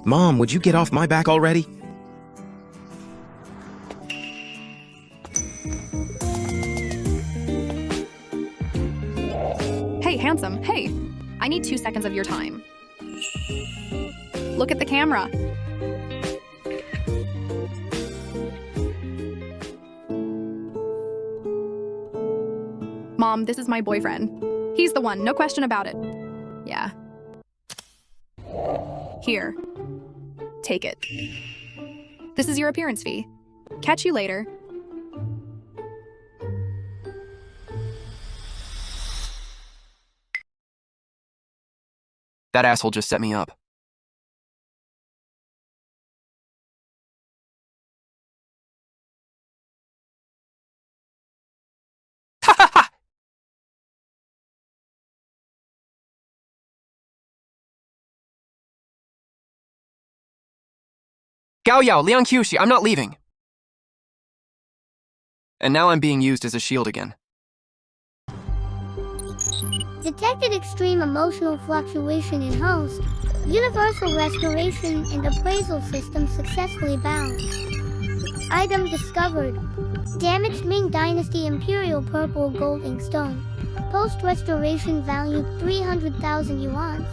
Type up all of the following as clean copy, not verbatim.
Mom, would you get off my back already? Hey, handsome, hey. I need 2 seconds of your time. Look at the camera. Mom, this is my boyfriend. He's the one, no question about it. Yeah. Here. Take it. This is your appearance fee. Catch you later. That asshole just set me up. Gao Yao, Liang Qiuxi, I'm not leaving. And now I'm being used as a shield again. Detected extreme emotional fluctuation in host. Universal restoration and appraisal system successfully bound. Item discovered. Damaged Ming Dynasty Imperial Purple Gold Inkstone. Post-restoration value 300,000 yuan.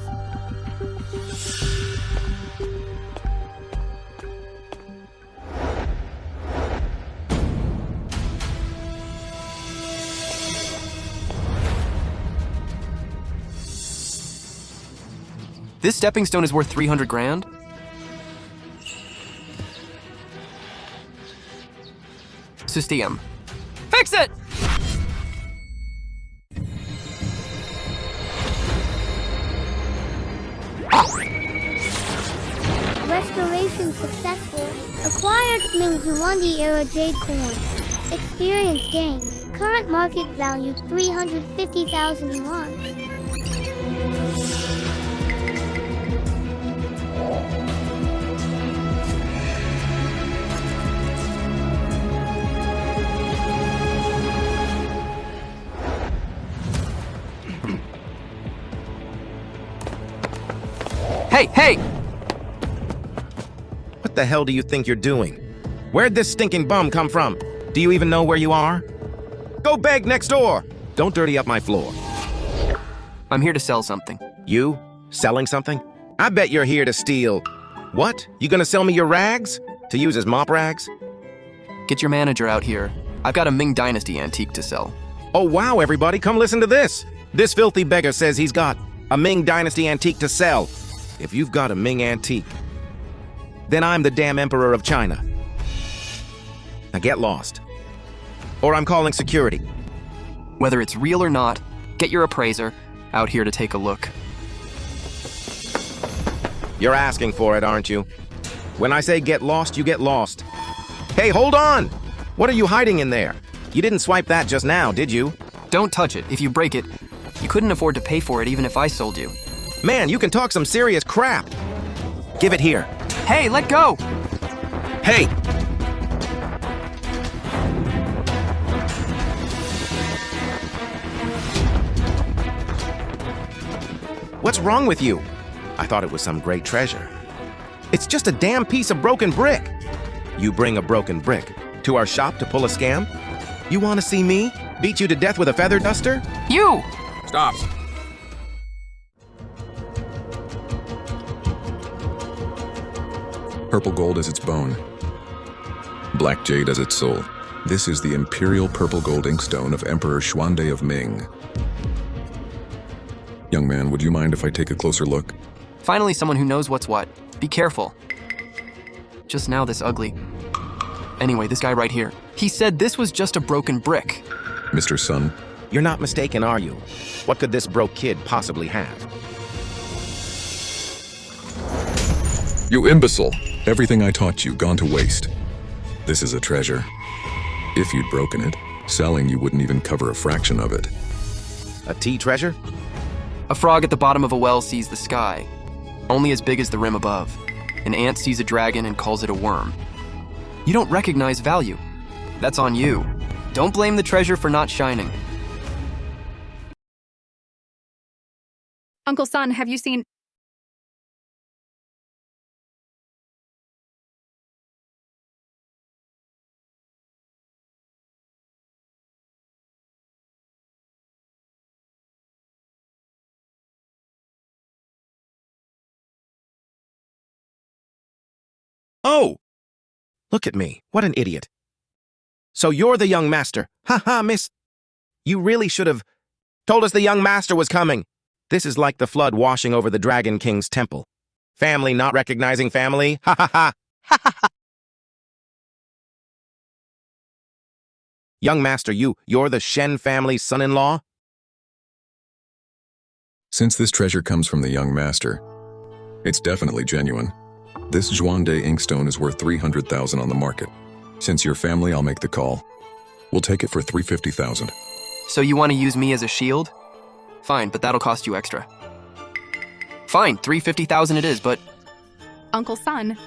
This stepping stone is worth 300 grand? System. Fix it! Restoration successful. Acquired Ming Zhuangdi era jade coin. Experience gain. Current market value 350,000 yuan. Hey, hey! What the hell do you think you're doing? Where'd this stinking bum come from? Do you even know where you are? Go beg next door! Don't dirty up my floor. I'm here to sell something. You? Selling something? I bet you're here to steal. What? You gonna sell me your rags? To use as mop rags? Get your manager out here. I've got a Ming Dynasty antique to sell. Oh wow, everybody, come listen to this. This filthy beggar says he's got a Ming Dynasty antique to sell. If you've got a Ming antique, then I'm the damn emperor of China. Now get lost. Or I'm calling security. Whether it's real or not, get your appraiser out here to take a look. You're asking for it, aren't you? When I say get lost, you get lost. Hey, hold on! What are you hiding in there? You didn't swipe that just now, did you? Don't touch it. If you break it, you couldn't afford to pay for it even if I sold you. Man, you can talk some serious crap. Give it here. Hey, let go! Hey! What's wrong with you? I thought it was some great treasure. It's just a damn piece of broken brick. You bring a broken brick to our shop to pull a scam? You want to see me beat you to death with a feather duster? You! Stop. Purple gold as its bone. Black jade as its soul. This is the Imperial Purple Gold Inkstone of Emperor Xuande of Ming. Young man, would you mind if I take a closer look? Finally, someone who knows what's what. Be careful. Just now, this ugly. Anyway, this guy right here. He said this was just a broken brick. Mr. Sun, You're not mistaken, are you? What could this broke kid possibly have? you imbecile! Everything I taught you gone to waste. This is a treasure. If you'd broken it, selling you wouldn't even cover a fraction of it. A tea treasure? A frog at the bottom of a well sees the sky, only as big as the rim above. An ant sees a dragon and calls it a worm. You don't recognize value. That's on you. Don't blame the treasure for not shining. Uncle Sun, have you seen... Oh! Look at me. What an idiot. So you're the young master. Ha ha, miss. You really should have told us the young master was coming. This is like the flood washing over the Dragon King's temple. Family not recognizing family. Ha ha ha. Ha ha ha. Young master, you're the Shen family's son-in-law? Since this treasure comes from the young master, it's definitely genuine. This Zhuangde inkstone is worth 300,000 on the market. Since your family, I'll make the call. We'll take it for 350,000. So you want to use me as a shield? Fine, but that'll cost you extra. Fine, 350,000 it is, but... Uncle Son,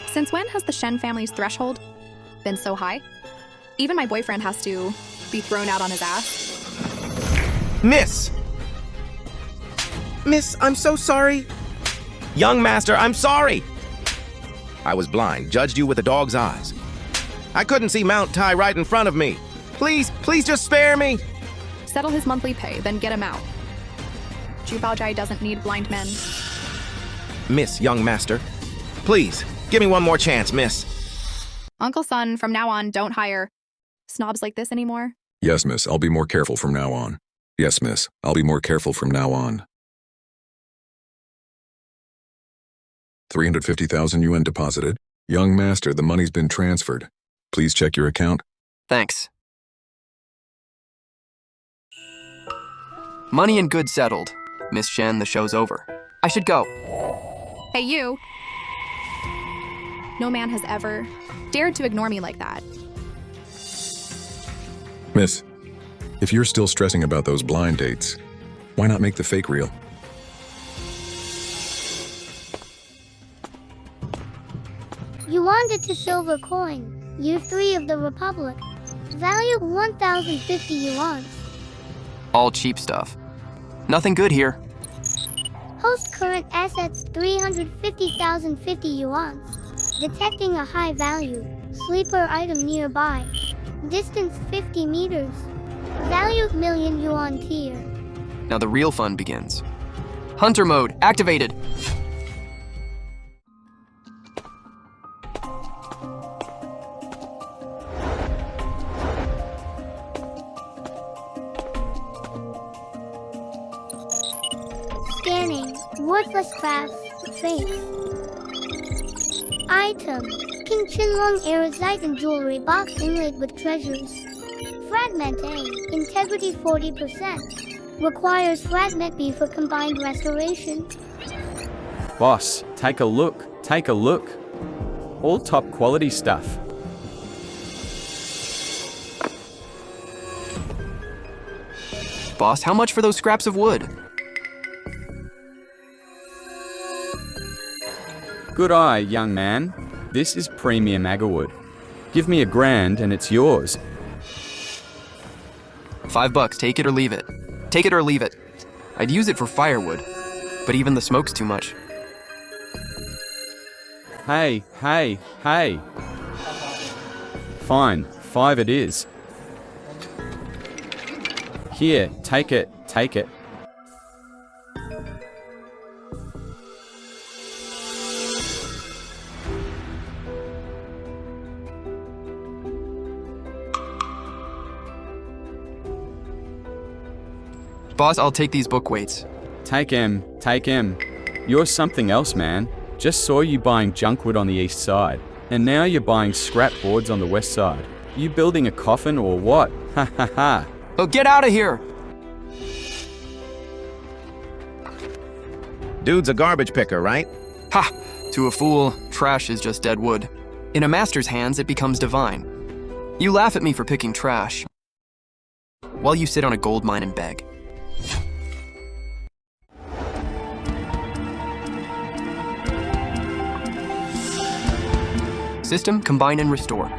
since when has the Shen family's threshold been so high? Even my boyfriend has to be thrown out on his ass. Miss! Miss, I'm so sorry. Young master, I'm sorry. I was blind, judged you with a dog's eyes. I couldn't see Mount Tai right in front of me. Please just spare me. Settle his monthly pay, then get him out. Jubaojai doesn't need blind men. Miss, young master, please, give me one more chance, miss. Uncle Son, from now on, don't hire snobs like this anymore. Yes, miss, I'll be more careful from now on. Yes, miss, I'll be more careful from now on. 350,000 yuan deposited. Young master, the money's been transferred. Please check your account. Thanks. Money and goods settled. Miss Shen, the show's over. I should go. Hey, you. No man has ever dared to ignore me like that. Miss, if you're still stressing about those blind dates, why not make the fake real? You wanted to silver coin. Year 3 of the Republic. Value 1,050 yuan. All cheap stuff. Nothing good here. Host current assets 350,050 yuan. Detecting a high value. Sleeper item nearby. Distance 50 meters. Value million yuan tier. Now the real fun begins. Hunter mode activated. Scanning. Worthless crafts. Face. Item. King Qinlong Erosite and jewelry box inlaid with treasures. Fragment A. Integrity 40%. Requires fragment B for combined restoration. Boss, take a look. Take a look. All top quality stuff. Boss, how much for those scraps of wood? Good eye, young man. This is premium agarwood. Give me $1,000 and it's yours. $5, take it or leave it. Take it or leave it. I'd use it for firewood, but even the smoke's too much. Hey. Fine, 5 it is. Here, take it. Boss, I'll take these book weights. Take him. You're something else, man. Just saw you buying junkwood on the east side, and now you're buying scrap boards on the west side. You building a coffin or what? Ha ha ha. Oh, get out of here! Dude's a garbage picker, right? Ha! To a fool, trash is just dead wood. In a master's hands, it becomes divine. You laugh at me for picking trash, while you sit on a gold mine and beg. System, combine and restore.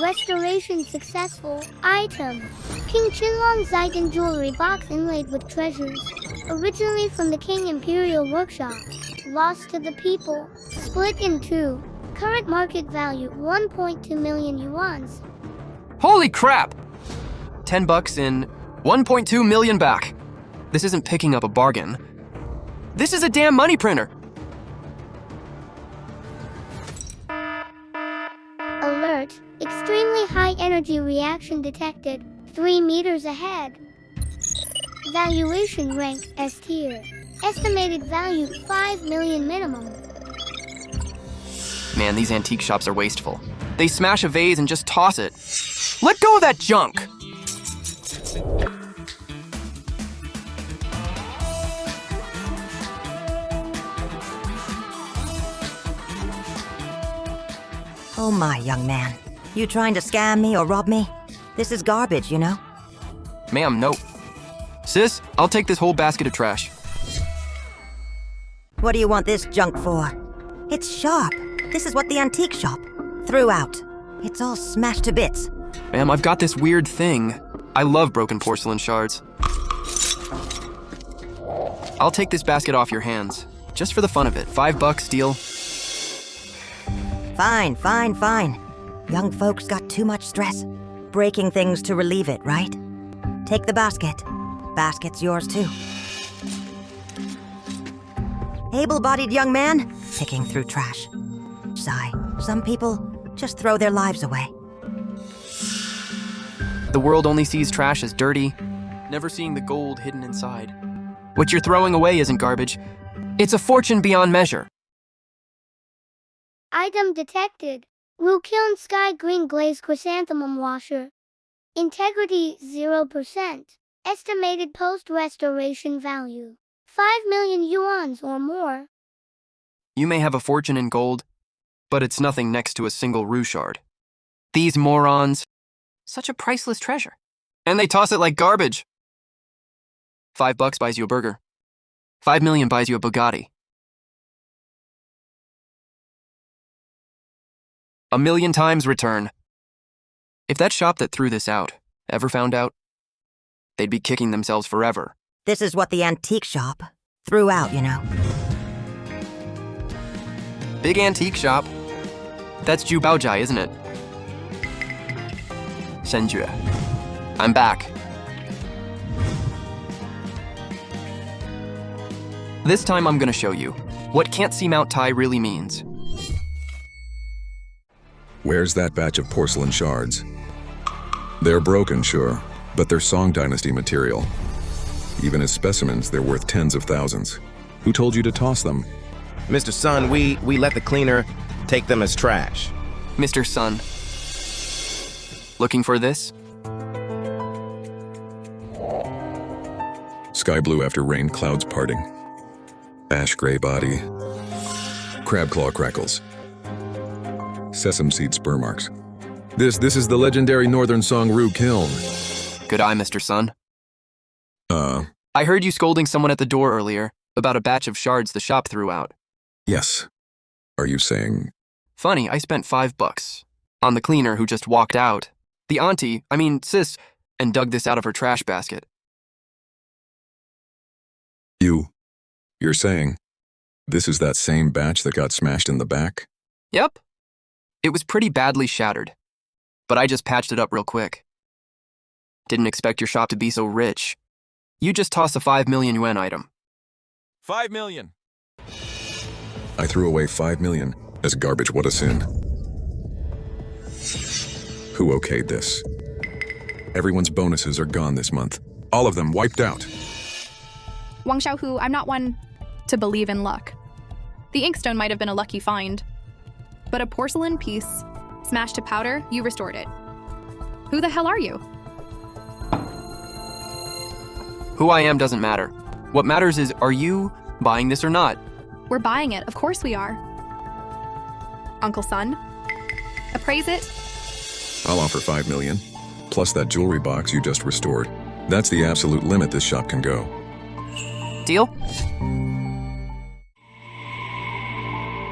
Restoration successful. Item. King Qinlong Zaidan jewelry box inlaid with treasures. Originally from the King Imperial Workshop. Lost to the people. Split in 2. Current market value 1.2 million yuans. Holy crap! 10 bucks in 1.2 million back. This isn't picking up a bargain. This is a damn money printer. Alert! Extremely high energy reaction detected. 3 meters ahead. Valuation rank S tier. Estimated value 5 million minimum. Man, these antique shops are wasteful. They smash a vase and just toss it. Let go of that junk! Oh my, young man. You trying to scam me or rob me? This is garbage, you know? Ma'am, no. Sis, I'll take this whole basket of trash. What do you want this junk for? It's sharp. This is what the antique shop threw out. It's all smashed to bits. Ma'am, I've got this weird thing. I love broken porcelain shards. I'll take this basket off your hands. Just for the fun of it. $5 deal. Fine, fine, fine. Young folks got too much stress. Breaking things to relieve it, right? Take the basket. Basket's yours too. Able-bodied young man, picking through trash. Sigh, some people just throw their lives away. The world only sees trash as dirty, never seeing the gold hidden inside. What you're throwing away isn't garbage. It's a fortune beyond measure. Item detected. Wukiln Sky Green Glaze Chrysanthemum Washer. Integrity 0%. Estimated post-restoration value 5 million yuans or more. You may have a fortune in gold, but it's nothing next to a single roux shard. These morons, such a priceless treasure. And they toss it like garbage. $5 buys you a burger. 5 million buys you a Bugatti. 1 million times return. If that shop that threw this out ever found out, they'd be kicking themselves forever. This is what the antique shop threw out, you know. Big antique shop. That's Ju Baojai, isn't it? Shenjue. I'm back. This time I'm gonna show you what can't see Mount Tai really means. Where's that batch of porcelain shards? They're broken, sure, but they're Song Dynasty material. Even as specimens, they're worth tens of thousands. Who told you to toss them? Mr. Sun, we let the cleaner take them as trash. Mr. Sun. Looking for this? Sky blue after rain, clouds parting. Ash gray body. Crab claw crackles. Sesame seed spur marks. This is the legendary Northern Song Roux kiln. Good eye, Mr. Sun. I I heard you scolding someone at the door earlier about a batch of shards the shop threw out. Yes. Are you saying... Funny, I spent $5 on the cleaner who just walked out. The auntie, sis, and dug this out of her trash basket. You're saying this is that same batch that got smashed in the back? Yep. It was pretty badly shattered, but I just patched it up real quick. Didn't expect your shop to be so rich. You just tossed a 5 million yuan item. 5 million. I threw away 5 million as garbage. What a sin. Who okayed this? Everyone's bonuses are gone this month. All of them wiped out. Wang Xiaohu, I'm not one to believe in luck. The inkstone might have been a lucky find, but a porcelain piece smashed to powder, you restored it. Who the hell are you? Who I am doesn't matter. What matters is, are you buying this or not? We're buying it, of course we are. Uncle Sun, appraise it. I'll offer 5 million, plus that jewelry box you just restored. That's the absolute limit this shop can go. Deal?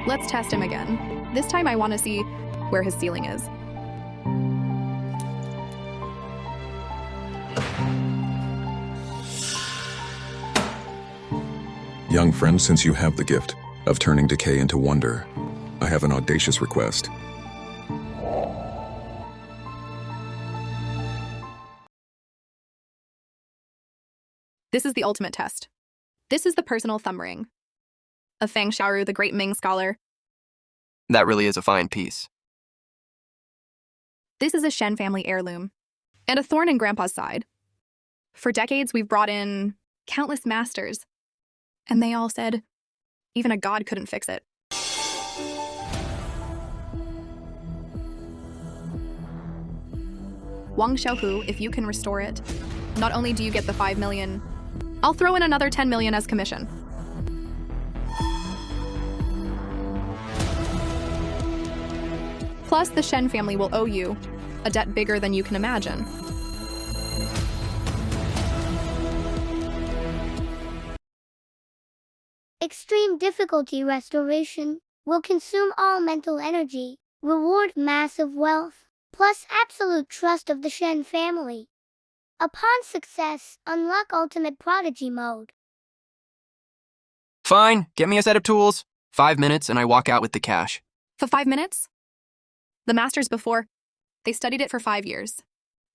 Let's test him again. This time I want to see where his ceiling is. Young friend, since you have the gift of turning decay into wonder, I have an audacious request. This is the ultimate test. This is the personal thumb ring of Fang Xiaoru, the great Ming scholar. That really is a fine piece. This is a Shen family heirloom and a thorn in Grandpa's side. For decades, we've brought in countless masters, and they all said even a god couldn't fix it. Wang Xiaohu, if you can restore it, not only do you get the 5 million, I'll throw in another 10 million as commission. Plus, the Shen family will owe you a debt bigger than you can imagine. Extreme difficulty restoration will consume all mental energy, reward massive wealth, plus absolute trust of the Shen family. Upon success, unlock ultimate prodigy mode. Fine, get me a set of tools. 5 minutes and I walk out with the cash. For 5 minutes? The masters before, they studied it for 5 years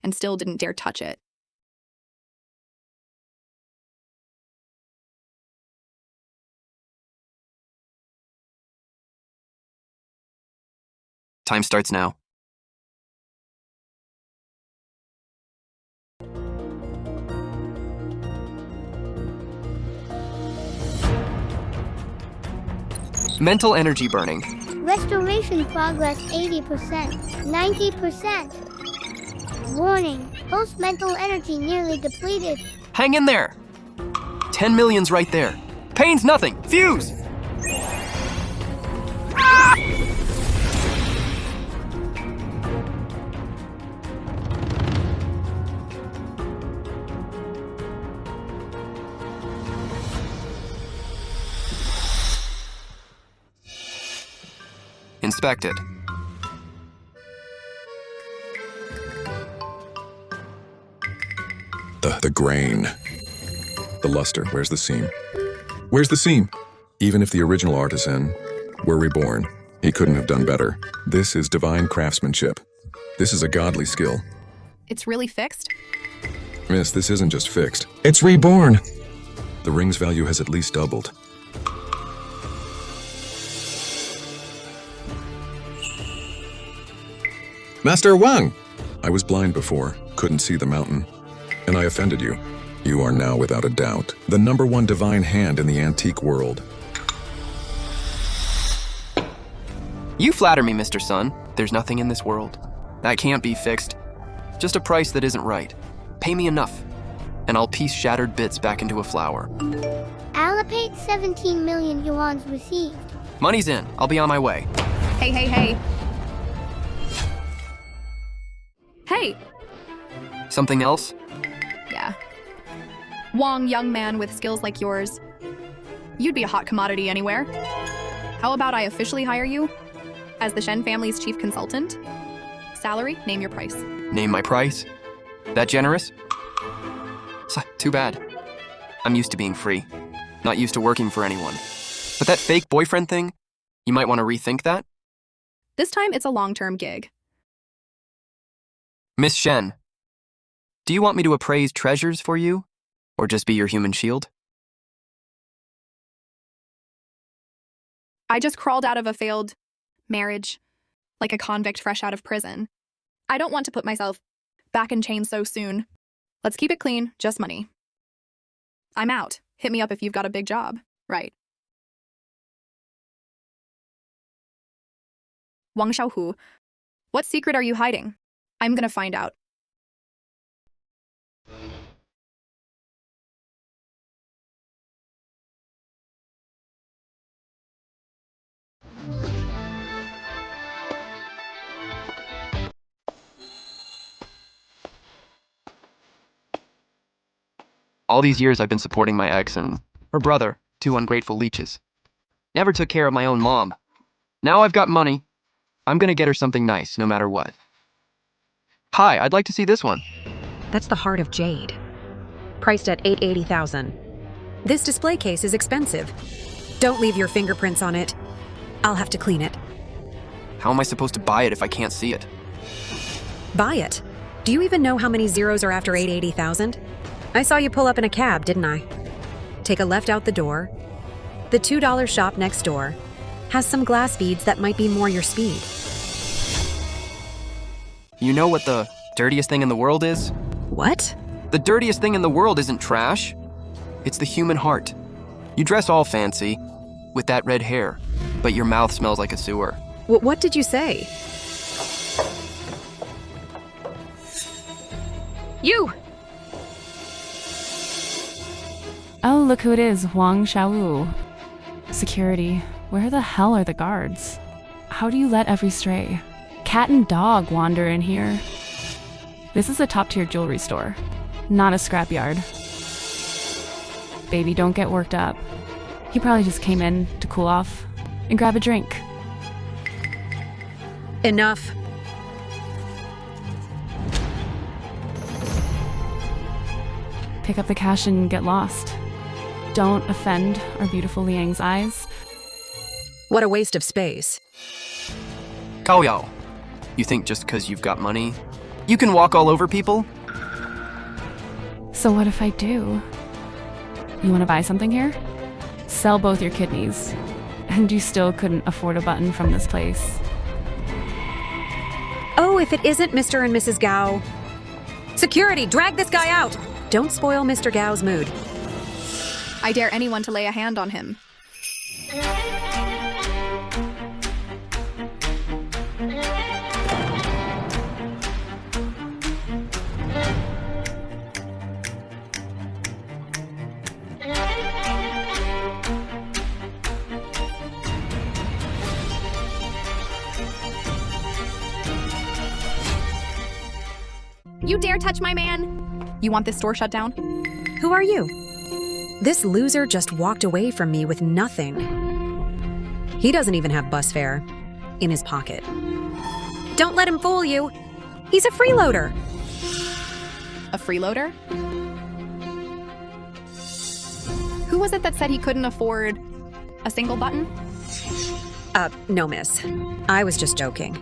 and still didn't dare touch it. Time starts now. Mental energy burning. Restoration progress 80%, 90%. Warning, host mental energy nearly depleted. Hang in there. 10 million's right there. Pain's nothing. Fuse! Inspected. The grain. The luster. Where's the seam? Where's the seam? Even if the original artisan were reborn, he couldn't have done better. This is divine craftsmanship. This is a godly skill. It's really fixed? Miss, this isn't just fixed. It's reborn! The ring's value has at least doubled. Master Wang! I was blind before, couldn't see the mountain, and I offended you. You are now, without a doubt, the #1 divine hand in the antique world. You flatter me, Mr. Sun. There's nothing in this world that can't be fixed. Just a price that isn't right. Pay me enough, and I'll piece shattered bits back into a flower. Allocate 17 million yuans received. Money's in. I'll be on my way. Hey, hey, hey. Hey! Something else? Yeah. Wang, young man with skills like yours, you'd be a hot commodity anywhere. How about I officially hire you as the Shen family's chief consultant? Salary, name your price. Name my price? That generous? Too bad. I'm used to being free, not used to working for anyone. But that fake boyfriend thing, you might want to rethink that? This time it's a long-term gig. Miss Shen, do you want me to appraise treasures for you, or just be your human shield? I just crawled out of a failed marriage, like a convict fresh out of prison. I don't want to put myself back in chains so soon. Let's keep it clean, just money. I'm out. Hit me up if you've got a big job. Right. Wang Xiaohu, what secret are you hiding? I'm gonna find out. All these years I've been supporting my ex and her brother, 2 ungrateful leeches. Never took care of my own mom. Now I've got money. I'm gonna get her something nice, no matter what. Hi, I'd like to see this one. That's the Heart of Jade, priced at $880,000. This display case is expensive. Don't leave your fingerprints on it. I'll have to clean it. How am I supposed to buy it if I can't see it? Buy it. Do you even know how many zeros are after 880,000? I saw you pull up in a cab, didn't I? Take a left out the door. The $2 shop next door has some glass beads that might be more your speed. You know what the dirtiest thing in the world is? What? The dirtiest thing in the world isn't trash. It's the human heart. You dress all fancy, with that red hair, but your mouth smells like a sewer. What did you say? You! Oh, look who it is, Wang Xiaowu. Security, where the hell are the guards? How do you let every stray cat and dog wander in here? This is a top-tier jewelry store, not a scrapyard. Baby, don't get worked up. He probably just came in to cool off and grab a drink. Enough. Pick up the cash and get lost. Don't offend our beautiful Liang's eyes. What a waste of space. Gao Yao, you think just because you've got money, you can walk all over people? So what if I do? You want to buy something here? Sell both your kidneys, and you still couldn't afford a button from this place. Oh, if it isn't Mr. and Mrs. Gao. Security, drag this guy out! Don't spoil Mr. Gao's mood. I dare anyone to lay a hand on him. You dare touch my man? You want this store shut down? Who are you? This loser just walked away from me with nothing. He doesn't even have bus fare in his pocket. Don't let him fool you. He's a freeloader. A freeloader? Who was it that said he couldn't afford a single button? No, miss. I was just joking.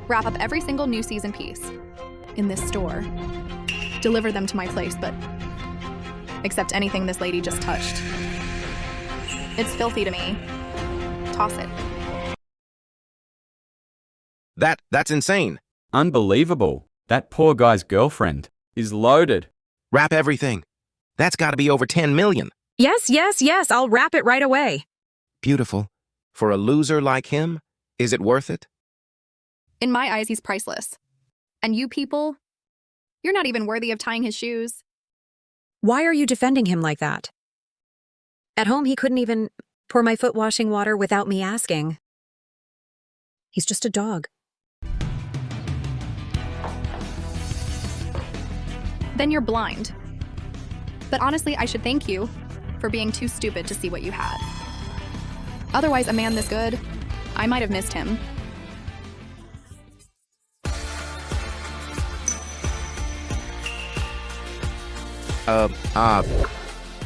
Wrap up every single new season piece in this store. Deliver them to my place, but except anything this lady just touched. It's filthy to me. Toss it. That's insane. Unbelievable. That poor guy's girlfriend is loaded. Wrap everything. That's got to be over 10 million. Yes, I'll wrap it right away. Beautiful. For a loser like him, is it worth it? In my eyes, he's priceless. And you people, you're not even worthy of tying his shoes. Why are you defending him like that? At home, he couldn't even pour my foot washing water without me asking. He's just a dog. Then you're blind. But honestly, I should thank you for being too stupid to see what you had. Otherwise, a man this good, I might have missed him.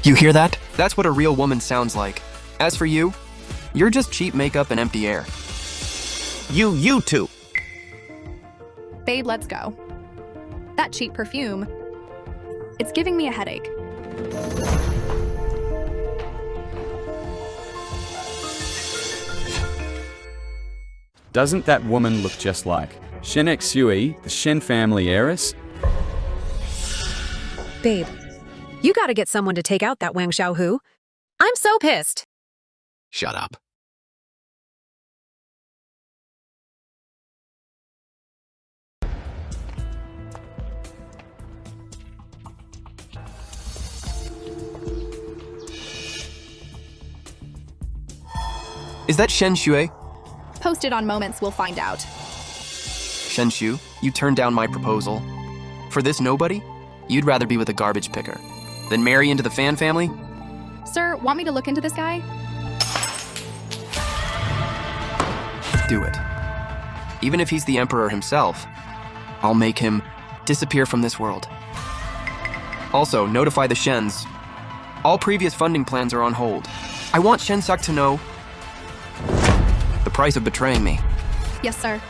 You hear that? That's what a real woman sounds like. As for you, you're just cheap makeup and empty air. You two. Babe, let's go. That cheap perfume, it's giving me a headache. Doesn't that woman look just like Shen Xue, the Shen family heiress? Babe, you gotta get someone to take out that Wang Xiaohu. I'm so pissed. Shut up. Is that Shen Xue? Posted on Moments, we'll find out. Shen Xue, you turned down my proposal. For this nobody, you'd rather be with a garbage picker than marry into the Fan family? Sir, want me to look into this guy? Do it. Even if he's the Emperor himself, I'll make him disappear from this world. Also, notify the Shens. All previous funding plans are on hold. I want Shensuk to know the price of betraying me. Yes, sir.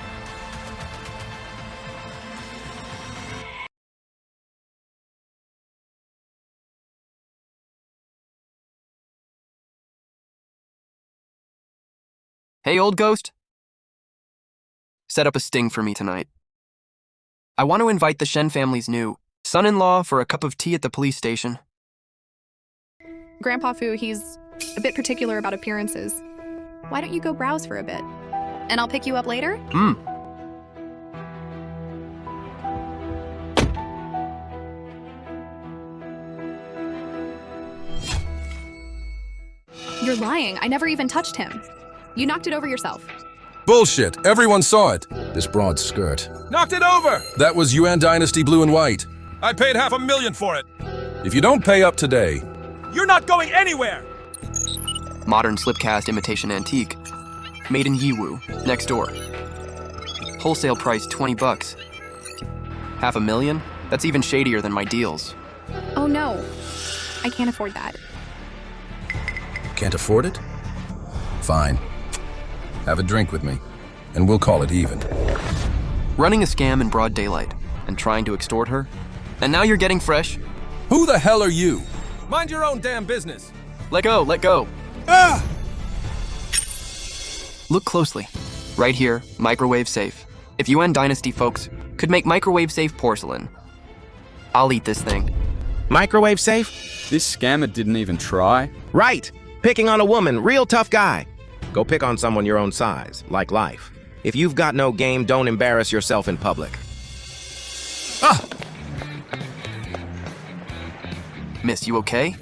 Hey, old ghost. Set up a sting for me tonight. I want to invite the Shen family's new son-in-law for a cup of tea at the police station. Grandpa Fu, he's a bit particular about appearances. Why don't you go browse for a bit? And I'll pick you up later? You're lying. I never even touched him. You knocked it over yourself. Bullshit. Everyone saw it. This broad skirt. Knocked it over! That was Yuan Dynasty blue and white. I paid $500,000 for it. If you don't pay up today, You're not going anywhere! Modern slipcast imitation antique. Made in Yiwu, next door. Wholesale price $20. $500,000? That's even shadier than my deals. Oh no. I can't afford that. can't afford it? Fine. Have a drink with me, and we'll call it even. Running a scam in broad daylight and trying to extort her? And now you're getting fresh? Who the hell are you? Mind your own damn business. Let go, let go. Ah! Look closely. Right here, microwave safe. If Yuan Dynasty folks could make microwave safe porcelain, I'll eat this thing. Microwave safe? This scammer didn't even try. Right. Picking on a woman, real tough guy. Go pick on someone your own size, like life. If you've got no game, don't embarrass yourself in public. Ah! Miss, you okay?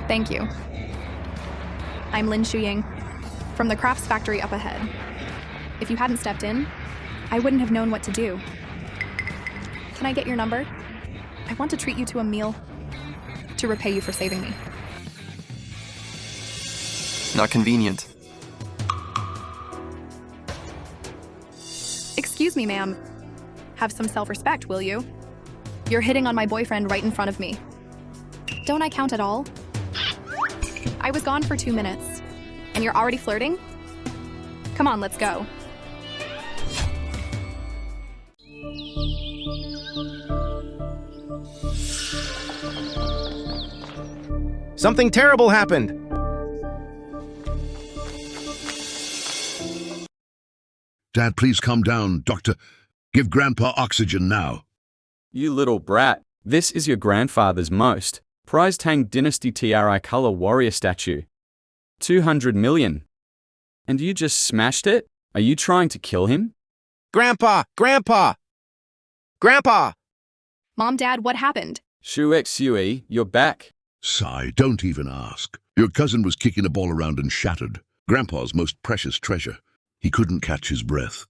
Thank you. I'm Lin Shuying, from the crafts factory up ahead. If you hadn't stepped in, I wouldn't have known what to do. Can I get your number? I want to treat you to a meal to repay you for saving me. Not convenient. Excuse me, ma'am. Have some self-respect, will you? You're hitting on my boyfriend right in front of me. Don't I count at all? I was gone for 2 minutes, and you're already flirting? Come on, let's go. Something terrible happened. Dad, please calm down. Doctor, give Grandpa oxygen now. You little brat. This is your grandfather's most prized Tang Dynasty TRI color warrior statue. 200 million. And you just smashed it? Are you trying to kill him? Grandpa! Grandpa! Grandpa! Mom, Dad, what happened? Shu Xue, you're back. Sigh, don't even ask. Your cousin was kicking a ball around and shattered. Grandpa's most precious treasure. He couldn't catch his breath,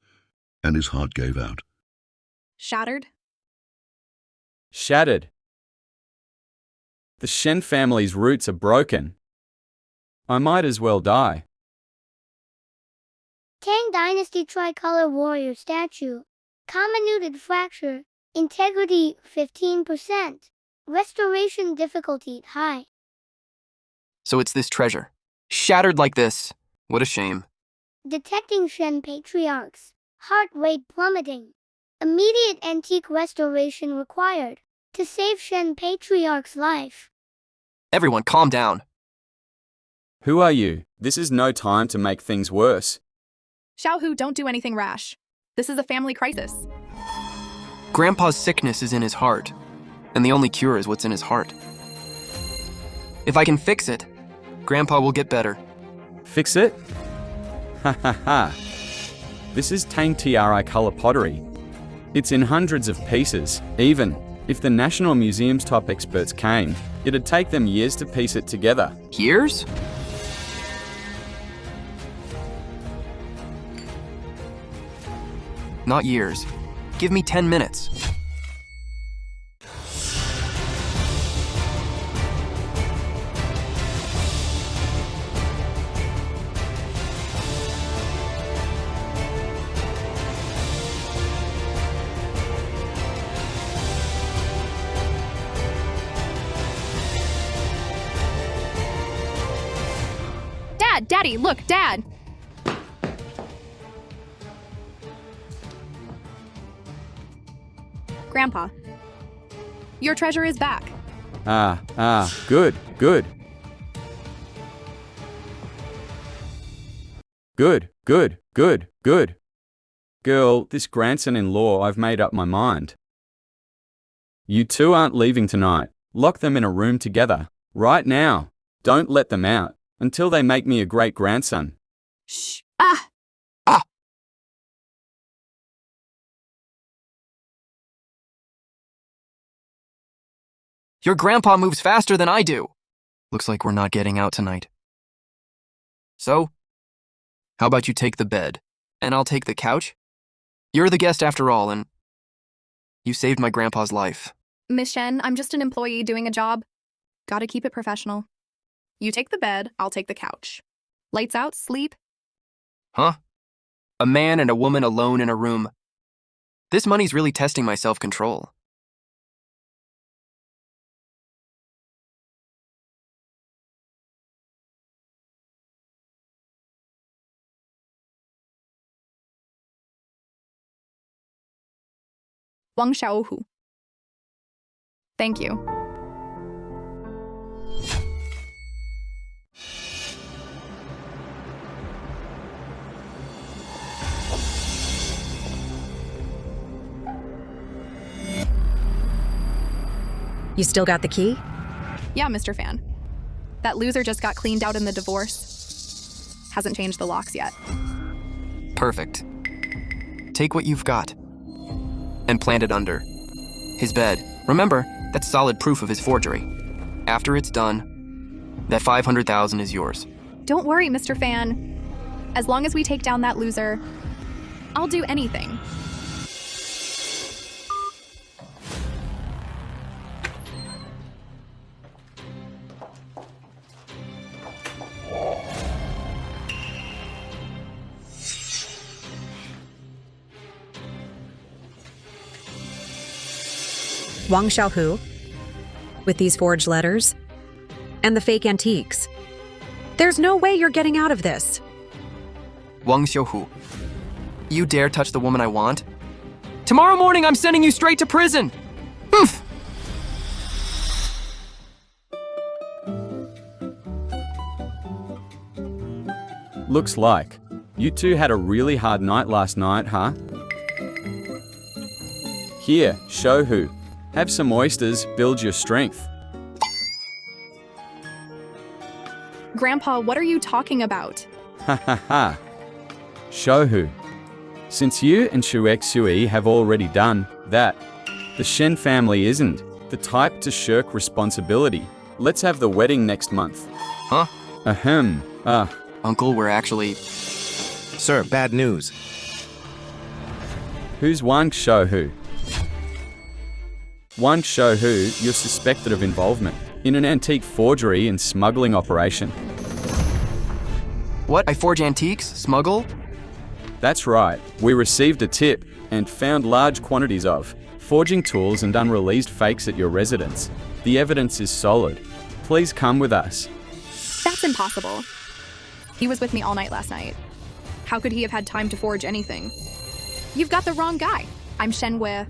and his heart gave out. Shattered? Shattered. The Shen family's roots are broken. I might as well die. Tang Dynasty Tricolor Warrior Statue. Comminuted fracture. Integrity 15%. Restoration difficulty high. So it's this treasure. Shattered like this. What a shame. Detecting Shen patriarchs. Heart rate plummeting. Immediate antique restoration required to save Shen patriarch's life. Everyone calm down. Who are you? This is no time to make things worse. Xiaohu, don't do anything rash. This is a family crisis. Grandpa's sickness is in his heart, and the only cure is what's in his heart. If I can fix it, Grandpa will get better. Fix it? Ha ha ha. This is Tang TRI color pottery. It's in hundreds of pieces. Even if the National Museum's top experts came, it'd take them years to piece it together. Years? Not years. Give me 10 minutes. Dad! Daddy! Look, Dad! Grandpa, your treasure is back. Good. Good. Girl, this grandson-in-law, I've made up my mind. You two aren't leaving tonight. Lock them in a room together. Right now. Don't let them out until they make me a great-grandson. Shh. Your grandpa moves faster than I do. Looks like we're not getting out tonight. So, how about you take the bed, and I'll take the couch? You're the guest after all, and you saved my grandpa's life. Miss Shen, I'm just an employee doing a job. Gotta keep it professional. You take the bed, I'll take the couch. Lights out, sleep. Huh? A man and a woman alone in a room. This money's really testing my self-control. Wang Xiaohu. Thank you. You still got the key? Yeah, Mr. Fan. That loser just got cleaned out in the divorce. Hasn't changed the locks yet. Perfect. Take what you've got and plant it under his bed. Remember, that's solid proof of his forgery. After it's done, that 500,000 is yours. Don't worry, Mr. Fan. As long as we take down that loser, I'll do anything. Wang Xiaohu, with these forged letters, and the fake antiques. There's no way you're getting out of this. Wang Xiaohu, you dare touch the woman I want? Tomorrow morning I'm sending you straight to prison! Oof! Looks like you two had a really hard night last night, huh? Here, Xiaohu. Have some oysters, build your strength. Grandpa, what are you talking about? Ha. Xiaohu, since you and Shuexui have already done that, the Shen family isn't the type to shirk responsibility. Let's have the wedding next month. Huh? Ahem. Uncle, we're actually... Sir, bad news. Who's Wang Xiaohu? Wang Xiaohu, you're suspected of involvement in an antique forgery and smuggling operation. What? I forge antiques? Smuggle? That's right. We received a tip and found large quantities of forging tools and unreleased fakes at your residence. The evidence is solid. Please come with us. That's impossible. He was with me all night last night. How could he have had time to forge anything? You've got the wrong guy. I'm Shen Wei.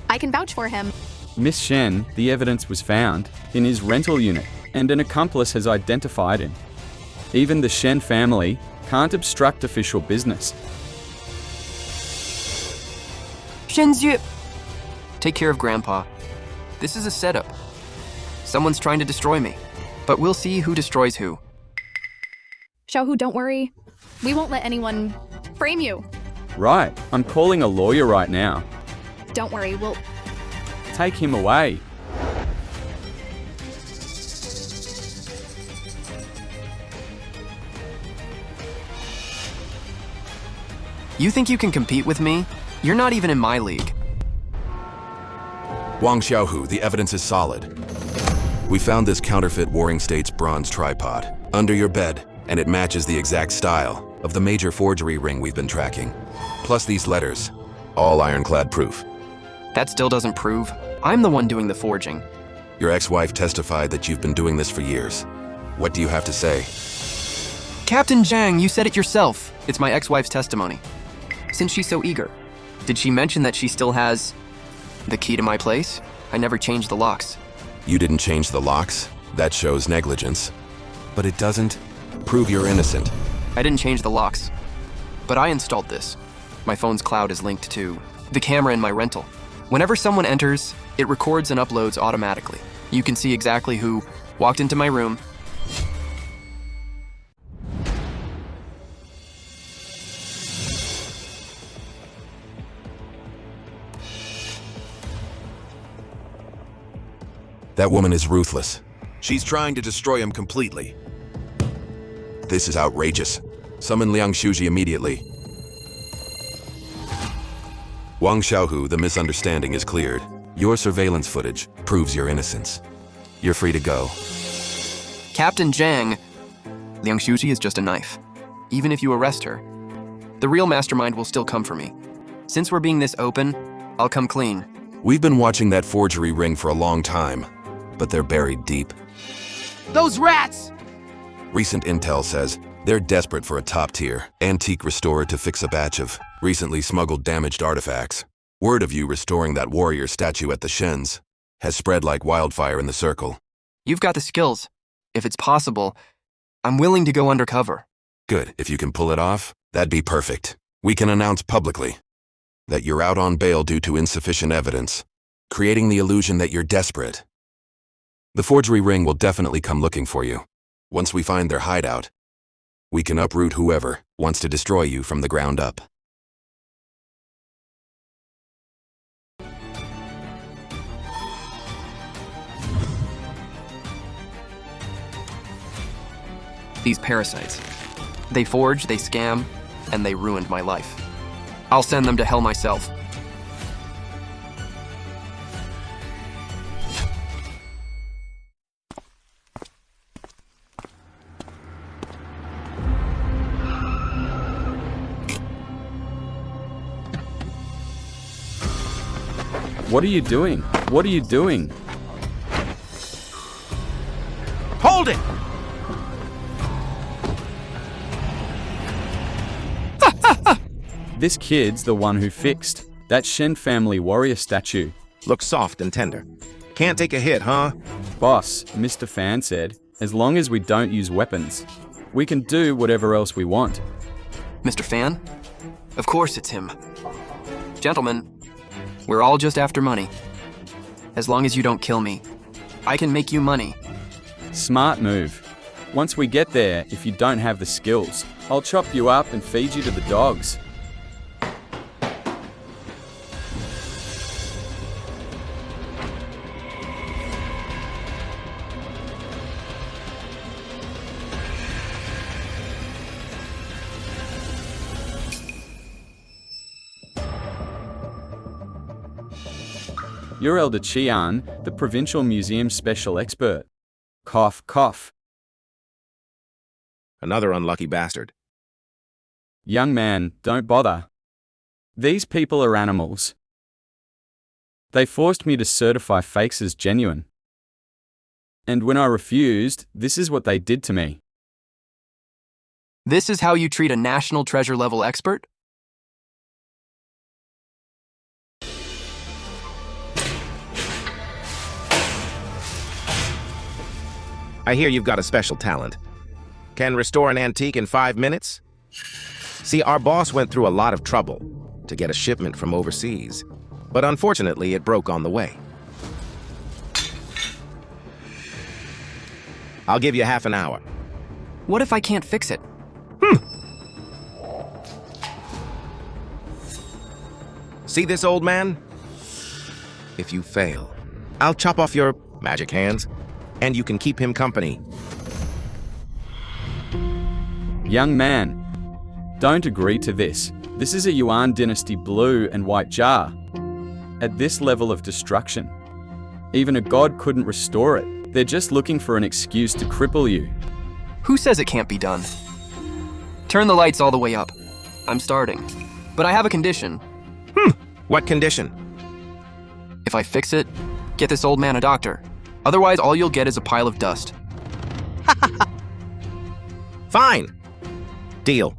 I can vouch for him. Miss Shen, the evidence was found in his rental unit, and an accomplice has identified him. Even the Shen family can't obstruct official business. Shenzhu! Take care of Grandpa. This is a setup. Someone's trying to destroy me, but we'll see who destroys who. Xiaohu, don't worry. We won't let anyone frame you. Right, I'm calling a lawyer right now. Don't worry, we'll... Take him away. You think you can compete with me? You're not even in my league. Wang Xiaohu, the evidence is solid. We found this counterfeit Warring States bronze tripod under your bed, and it matches the exact style of the major forgery ring we've been tracking. Plus these letters, all ironclad proof. That still doesn't prove. I'm the one doing the forging. Your ex-wife testified that you've been doing this for years. What do you have to say? Captain Zhang, you said it yourself. It's my ex-wife's testimony. Since she's so eager, did she mention that she still has the key to my place? I never changed the locks. You didn't change the locks? That shows negligence. But it doesn't prove you're innocent. I didn't change the locks, but I installed this. My phone's cloud is linked to the camera in my rental. Whenever someone enters, it records and uploads automatically. You can see exactly who walked into my room. That woman is ruthless. She's trying to destroy him completely. This is outrageous. Summon Liang Shuji immediately. Wang Xiaohu, the misunderstanding is cleared. Your surveillance footage proves your innocence. You're free to go. Captain Zhang, Liang Shuji is just a knife. Even if you arrest her, the real mastermind will still come for me. Since we're being this open, I'll come clean. We've been watching that forgery ring for a long time, but they're buried deep. Those rats! Recent intel says they're desperate for a top-tier antique restorer to fix a batch of recently smuggled damaged artifacts. Word of you restoring that warrior statue at the Shens has spread like wildfire in the circle. You've got the skills. If it's possible, I'm willing to go undercover. Good. If you can pull it off, that'd be perfect. We can announce publicly that you're out on bail due to insufficient evidence, creating the illusion that you're desperate. The forgery ring will definitely come looking for you. Once we find their hideout, we can uproot whoever wants to destroy you from the ground up. These parasites. They forge, they scam, and they ruined my life. I'll send them to hell myself. What are you doing? What are you doing? Hold it! This kid's the one who fixed that Shen family warrior statue. Looks soft and tender. Can't take a hit, huh? Boss, Mr. Fan said, as long as we don't use weapons, we can do whatever else we want. Mr. Fan? Of course it's him. Gentlemen, we're all just after money. As long as you don't kill me, I can make you money. Smart move. Once we get there, if you don't have the skills, I'll chop you up and feed you to the dogs. You're Elder Qian, the Provincial Museum Special Expert. Cough, cough. Another unlucky bastard. Young man, don't bother. These people are animals. They forced me to certify fakes as genuine. And when I refused, this is what they did to me. This is how you treat a national treasure level expert? I hear you've got a special talent. Can restore an antique in 5 minutes? See, our boss went through a lot of trouble to get a shipment from overseas, but unfortunately it broke on the way. I'll give you half an hour. What if I can't fix it? See this, old man? If you fail, I'll chop off your magic hands, and you can keep him company. Young man, don't agree to this. This is a Yuan Dynasty blue and white jar. At this level of destruction, even a god couldn't restore it. They're just looking for an excuse to cripple you. Who says it can't be done? Turn the lights all the way up. I'm starting. But I have a condition. What condition? If I fix it, get this old man a doctor. Otherwise, all you'll get is a pile of dust. Fine. Deal.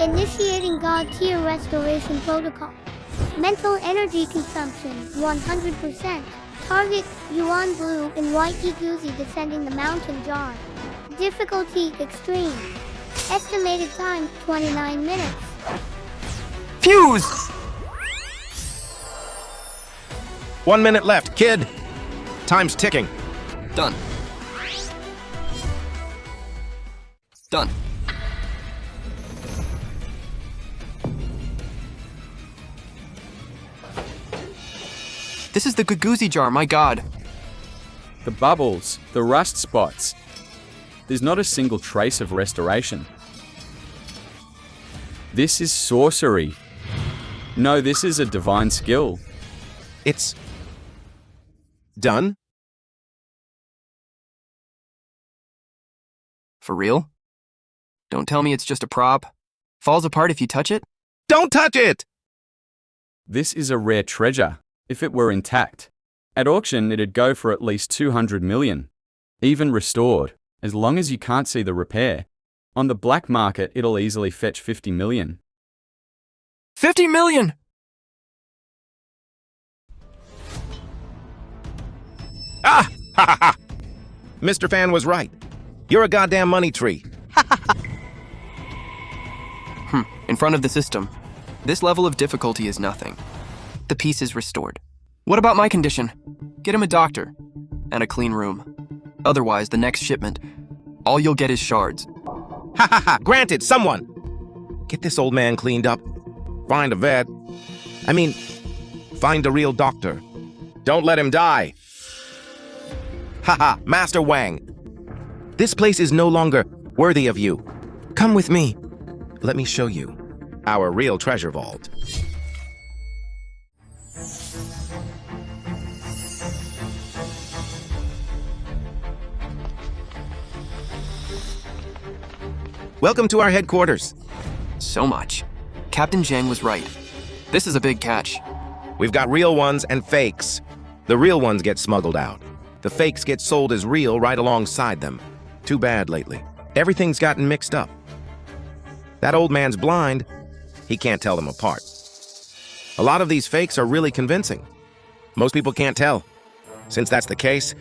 Initiating God-tier restoration protocol. Mental energy consumption, 100%. Target, Yuan Blue and White Iguzi descending the mountain jar. Difficulty, extreme. Estimated time, 29 minutes. Fuse! 1 minute left, kid. Time's ticking. Done. Done. This is the Guguzi jar, my god. The bubbles, the rust spots. There's not a single trace of restoration. This is sorcery. No, this is a divine skill. It's done? For real? Don't tell me it's just a prop. Falls apart if you touch it? Don't touch it! This is a rare treasure. If it were intact, at auction it'd go for at least 200 million. Even restored, as long as you can't see the repair. On the black market, it'll easily fetch 50 million. 50 million! Ah! Ha ha ha! Mr. Fan was right. You're a goddamn money tree. In front of the system. This level of difficulty is nothing. The piece is restored. What about my condition? Get him a doctor. And a clean room. Otherwise, the next shipment, all you'll get is shards. Ha ha ha! Granted, someone! Get this old man cleaned up. Find a vet. Find a real doctor. Don't let him die. Ha ha! Master Wang! This place is no longer worthy of you. Come with me. Let me show you our real treasure vault. Welcome to our headquarters. So much. Captain Zhang was right. This is a big catch. We've got real ones and fakes. The real ones get smuggled out. The fakes get sold as real right alongside them. Too bad lately. Everything's gotten mixed up. That old man's blind. He can't tell them apart. A lot of these fakes are really convincing. Most people can't tell. Since that's the case,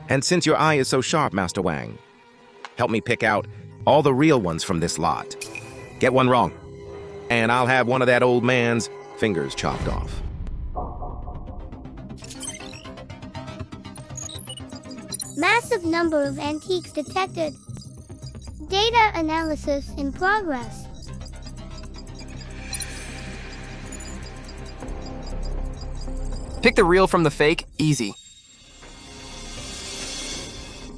and since your eye is so sharp, Master Wang, help me pick out all the real ones from this lot. Get one wrong, and I'll have one of that old man's fingers chopped off. Massive number of antiques detected. Data analysis in progress. Pick the real from the fake, easy.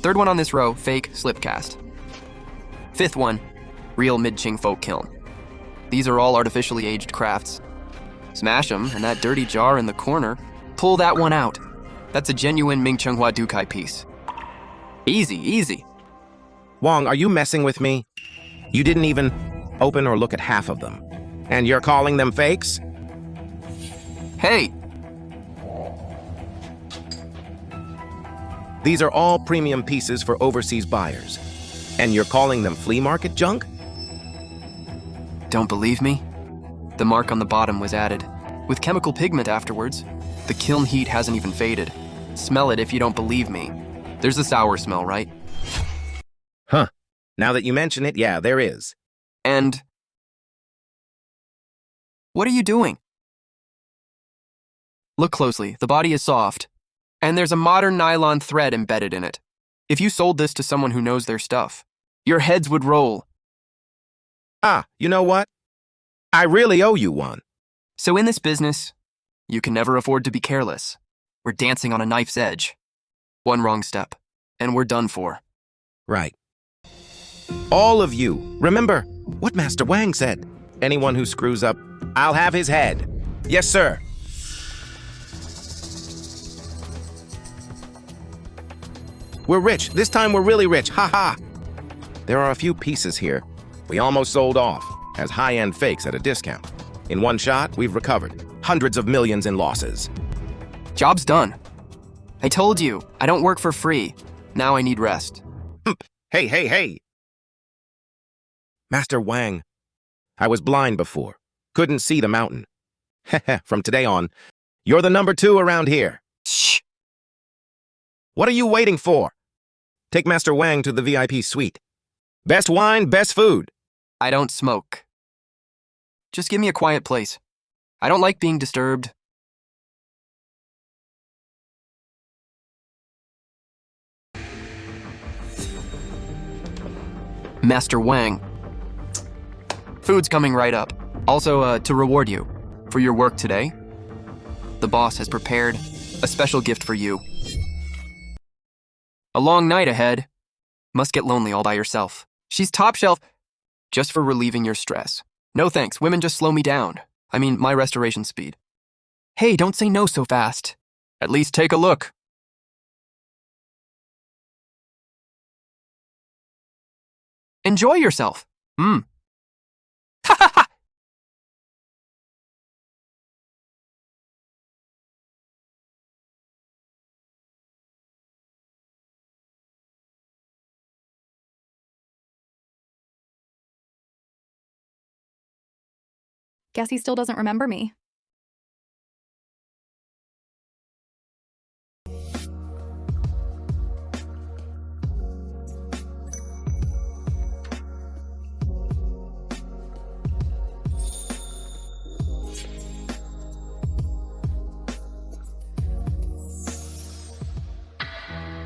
Third one on this row, fake, slipcast. Fifth one, real mid-Qing folk kiln. These are all artificially aged crafts. Smash them, and that dirty jar in the corner, pull that one out. That's a genuine Ming Chenghua Dukai piece. Easy, easy. Wang, are you messing with me? You didn't even open or look at half of them. And you're calling them fakes? Hey! These are all premium pieces for overseas buyers. And you're calling them flea market junk? Don't believe me? The mark on the bottom was added, with chemical pigment afterwards. The kiln heat hasn't even faded. Smell it if you don't believe me. There's a sour smell, right? Huh. Now that you mention it, yeah, there is. And... what are you doing? Look closely. The body is soft. And there's a modern nylon thread embedded in it. If you sold this to someone who knows their stuff, your heads would roll. Ah, you know what? I really owe you one. So in this business, you can never afford to be careless. We're dancing on a knife's edge. One wrong step, and we're done for. Right. All of you, remember what Master Wang said. Anyone who screws up, I'll have his head. Yes, sir. We're rich. This time we're really rich. Ha ha. There are a few pieces here. We almost sold off as high-end fakes at a discount. In one shot, we've recovered hundreds of millions in losses. Job's done. I told you, I don't work for free. Now I need rest. Hey. Master Wang, I was blind before. Couldn't see the mountain. From today on, you're the number 2 around here. Shh. What are you waiting for? Take Master Wang to the VIP suite. Best wine, best food. I don't smoke. Just give me a quiet place. I don't like being disturbed. Master Wang. Food's coming right up. Also, to reward you for your work today, the boss has prepared a special gift for you. A long night ahead. Must get lonely all by yourself. She's top shelf just for relieving your stress. No thanks, women just slow me down. I mean, my restoration speed. Hey, don't say no so fast. At least take a look. Enjoy yourself. Ha ha ha! Guess he still doesn't remember me.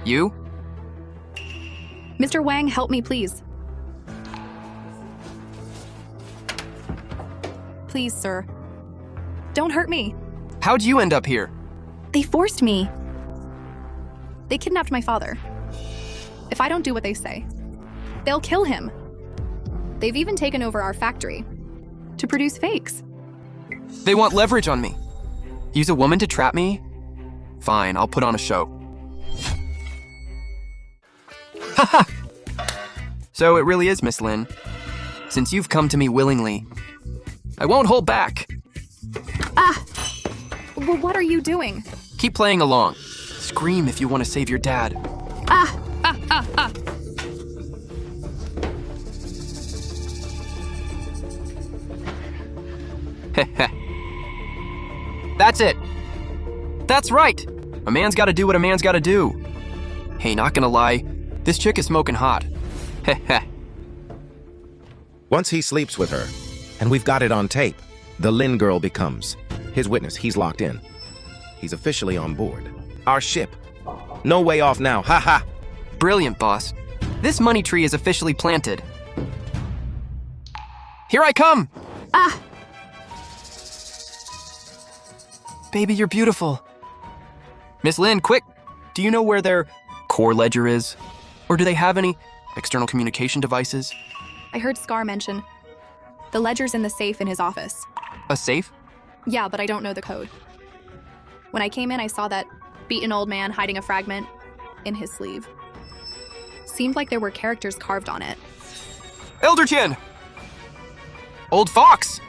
You? Mr. Wang, help me, please. Please, sir. Don't hurt me. How'd you end up here? They forced me. They kidnapped my father. If I don't do what they say, they'll kill him. They've even taken over our factory to produce fakes. They want leverage on me. Use a woman to trap me? Fine, I'll put on a show. Haha! So it really is Miss Lin. Since you've come to me willingly, I won't hold back. Ah! Well, what are you doing? Keep playing along. Scream if you want to save your dad. Ah! That's it. That's right. A man's gotta do what a man's gotta do. Hey, not gonna lie, this chick is smoking hot. Heh. Once he sleeps with her, and we've got it on tape, the Lin girl becomes his witness. He's locked in. He's officially on board. Our ship. No way off now. Ha ha. Brilliant, boss. This money tree is officially planted. Here I come! Ah! Baby, you're beautiful. Miss Lin, quick! Do you know where their core ledger is? Or do they have any external communication devices? I heard Scar mention the ledger's in the safe in his office. A safe? Yeah, but I don't know the code. When I came in, I saw that beaten old man hiding a fragment in his sleeve. Seemed like there were characters carved on it. Elderkin! Old Fox!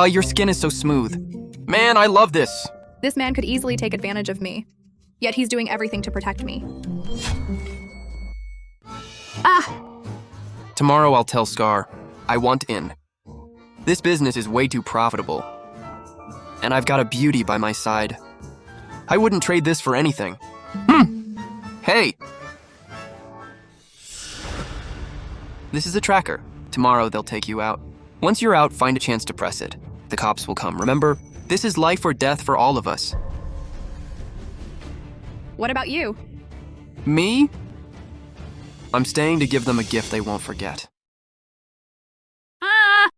Your skin is so smooth. Man, I love this. This man could easily take advantage of me, yet he's doing everything to protect me. Ah! Tomorrow I'll tell Scar. I want in. This business is way too profitable. And I've got a beauty by my side. I wouldn't trade this for anything. Hey! This is a tracker. Tomorrow they'll take you out. Once you're out, find a chance to press it. The cops will come. Remember, this is life or death for all of us. What about you? Me? I'm staying to give them a gift they won't forget. Ah!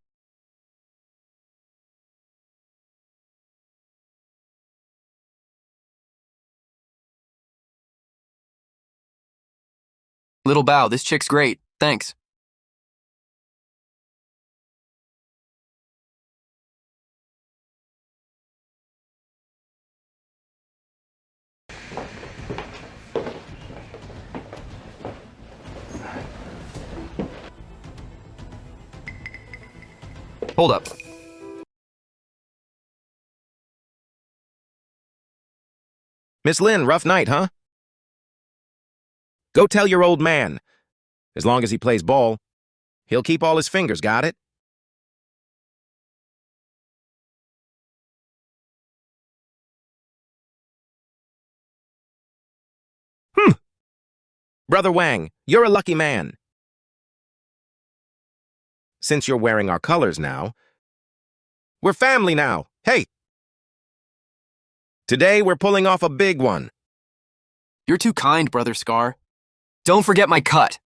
Little Bao, this chick's great. Thanks. Hold up. Miss Lin, rough night, huh? Go tell your old man. As long as he plays ball, he'll keep all his fingers, got it? Brother Wang, you're a lucky man. Since you're wearing our colors now, we're family now. Hey! Today we're pulling off a big one. You're too kind, Brother Scar. Don't forget my cut.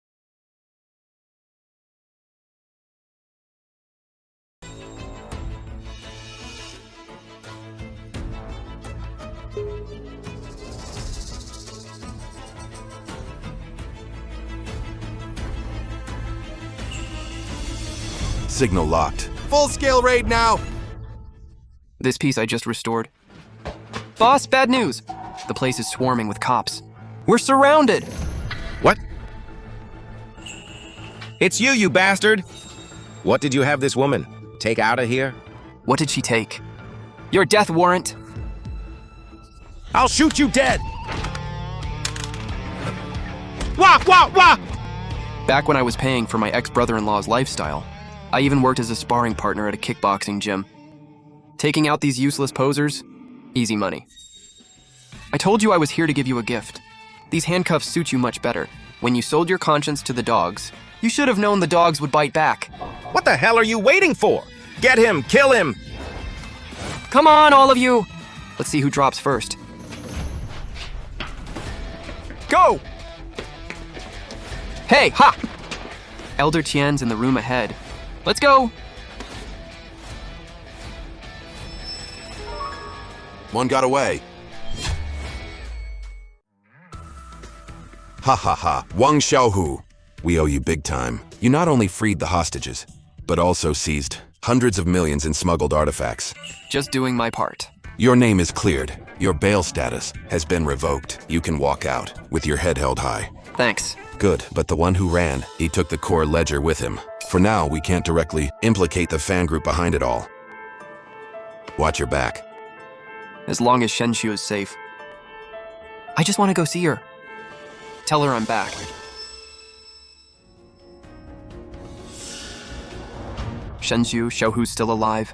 Signal locked. Full-scale raid now! This piece I just restored. Boss, bad news. The place is swarming with cops. We're surrounded! What? It's you, you bastard! What did you have this woman take out of here? What did she take? Your death warrant? I'll shoot you dead! Wah, wah, wah! Back when I was paying for my ex-brother-in-law's lifestyle, I even worked as a sparring partner at a kickboxing gym. Taking out these useless posers? Easy money. I told you I was here to give you a gift. These handcuffs suit you much better. When you sold your conscience to the dogs, you should have known the dogs would bite back. What the hell are you waiting for? Get him! Kill him! Come on, all of you! Let's see who drops first. Go! Hey, ha! Elder Tian's in the room ahead. Let's go! One got away. Ha ha ha, Wang Xiaohu. We owe you big time. You not only freed the hostages, but also seized hundreds of millions in smuggled artifacts. Just doing my part. Your name is cleared. Your bail status has been revoked. You can walk out with your head held high. Thanks. Good, but the one who ran, he took the core ledger with him. For now, we can't directly implicate the fan group behind it all. Watch your back. As long as Shenxiu is safe. I just want to go see her. Tell her I'm back. Xiaohu's still alive.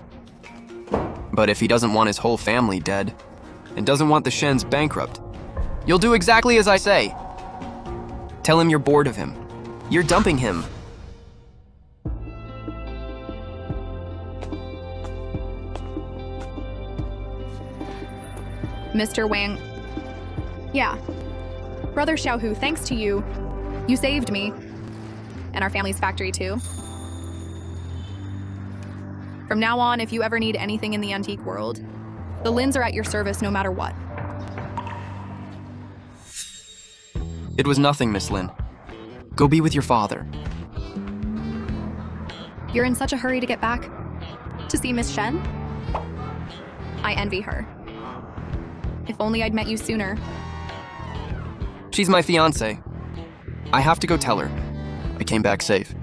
But if he doesn't want his whole family dead, and doesn't want the Shens bankrupt, you'll do exactly as I say. Tell him you're bored of him. You're dumping him. Mr. Wang. Yeah. Brother Xiaohu, thanks to you, you saved me. And our family's factory, too. From now on, if you ever need anything in the antique world, the Lins are at your service no matter what. It was nothing, Miss Lin. Go be with your father. You're in such a hurry to get back? To see Miss Shen? I envy her. If only I'd met you sooner. She's my fiancé. I have to go tell her. I came back safe.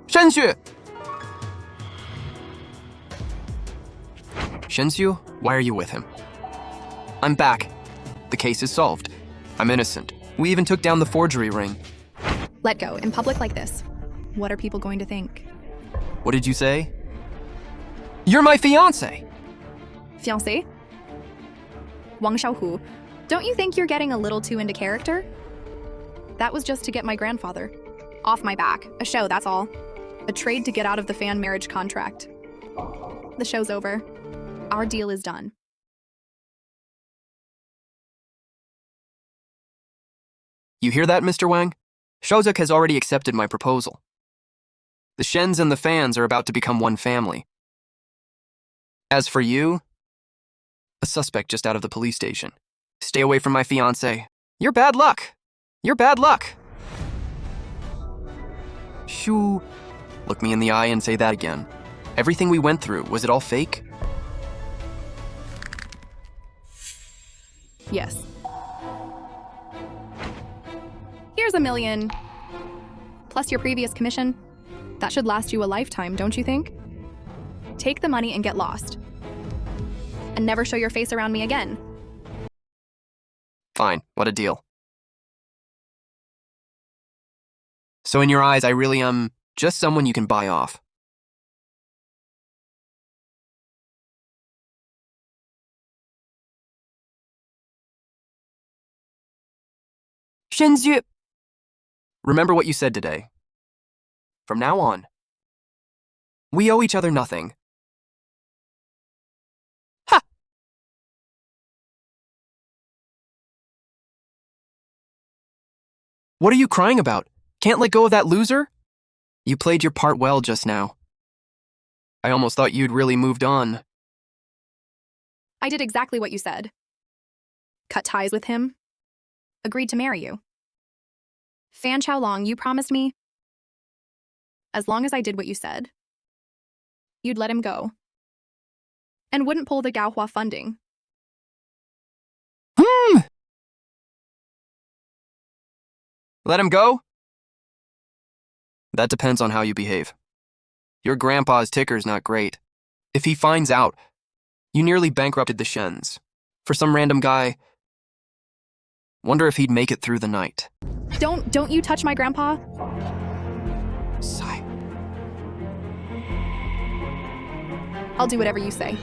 Shenxiu! Shenxiu, why are you with him? I'm back. The case is solved. I'm innocent. We even took down the forgery ring. Let go, in public like this. What are people going to think? What did you say? You're my fiancé! Fiancé? Wang Xiaohu, don't you think you're getting a little too into character? That was just to get my grandfather off my back. A show, that's all. A trade to get out of the fan marriage contract. The show's over. Our deal is done. You hear that, Mr. Wang? Shozuk has already accepted my proposal. The Shens and the fans are about to become one family. As for you, a suspect just out of the police station. Stay away from my fiancé. You're bad luck. You're bad luck. Shoo. Look me in the eye and say that again. Everything we went through, was it all fake? Yes. Here's $1 million. Plus your previous commission. That should last you a lifetime, don't you think? Take the money and get lost. And never show your face around me again. Fine, what a deal. So in your eyes, I really am just someone you can buy off. Shenzhou. Remember what you said today. From now on, we owe each other nothing. Ha! What are you crying about? Can't let go of that loser? You played your part well just now. I almost thought you'd really moved on. I did exactly what you said. Cut ties with him. Agreed to marry you. Fan Chaolong, you promised me, as long as I did what you said, you'd let him go. And wouldn't pull the Gaohua funding. Let him go? That depends on how you behave. Your grandpa's ticker's not great. If he finds out, you nearly bankrupted the Shens. For some random guy, wonder if he'd make it through the night. Don't you touch my grandpa? Sigh. I'll do whatever you say.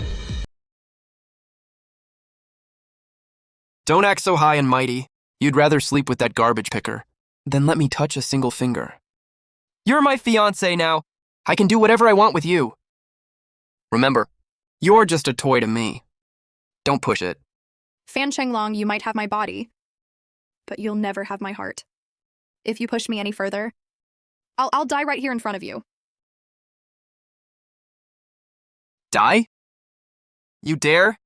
Don't act so high and mighty. You'd rather sleep with that garbage picker than let me touch a single finger. You're my fiancé now. I can do whatever I want with you. Remember, you're just a toy to me. Don't push it. Fan Chenglong, you might have my body, but you'll never have my heart. If you push me any further, I'll die right here in front of you. Die? You dare?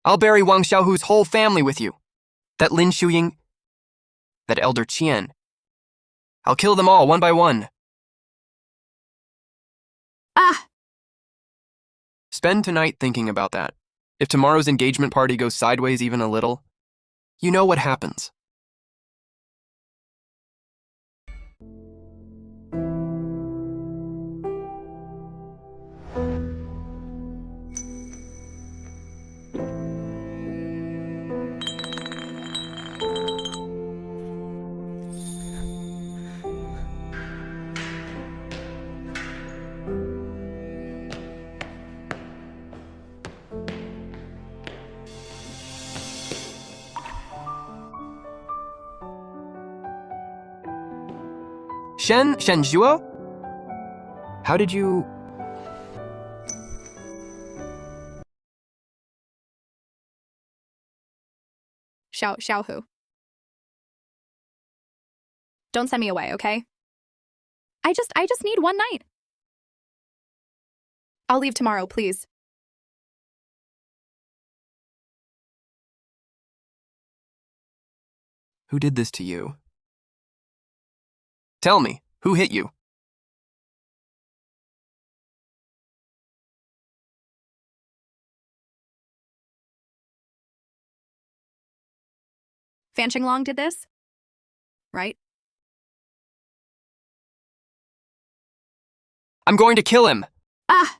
I'll bury Wang Xiaohu's whole family with you. That Lin Shuying, that Elder Qian. I'll kill them all one by one. Ah! Spend tonight thinking about that. If tomorrow's engagement party goes sideways even a little, you know what happens. Shenzhuo? How did you... Xiaohu. Don't send me away, okay? I just need one night. I'll leave tomorrow, please. Who did this to you? Tell me, who hit you? Fan Chenglong did this? Right? I'm going to kill him! Ah!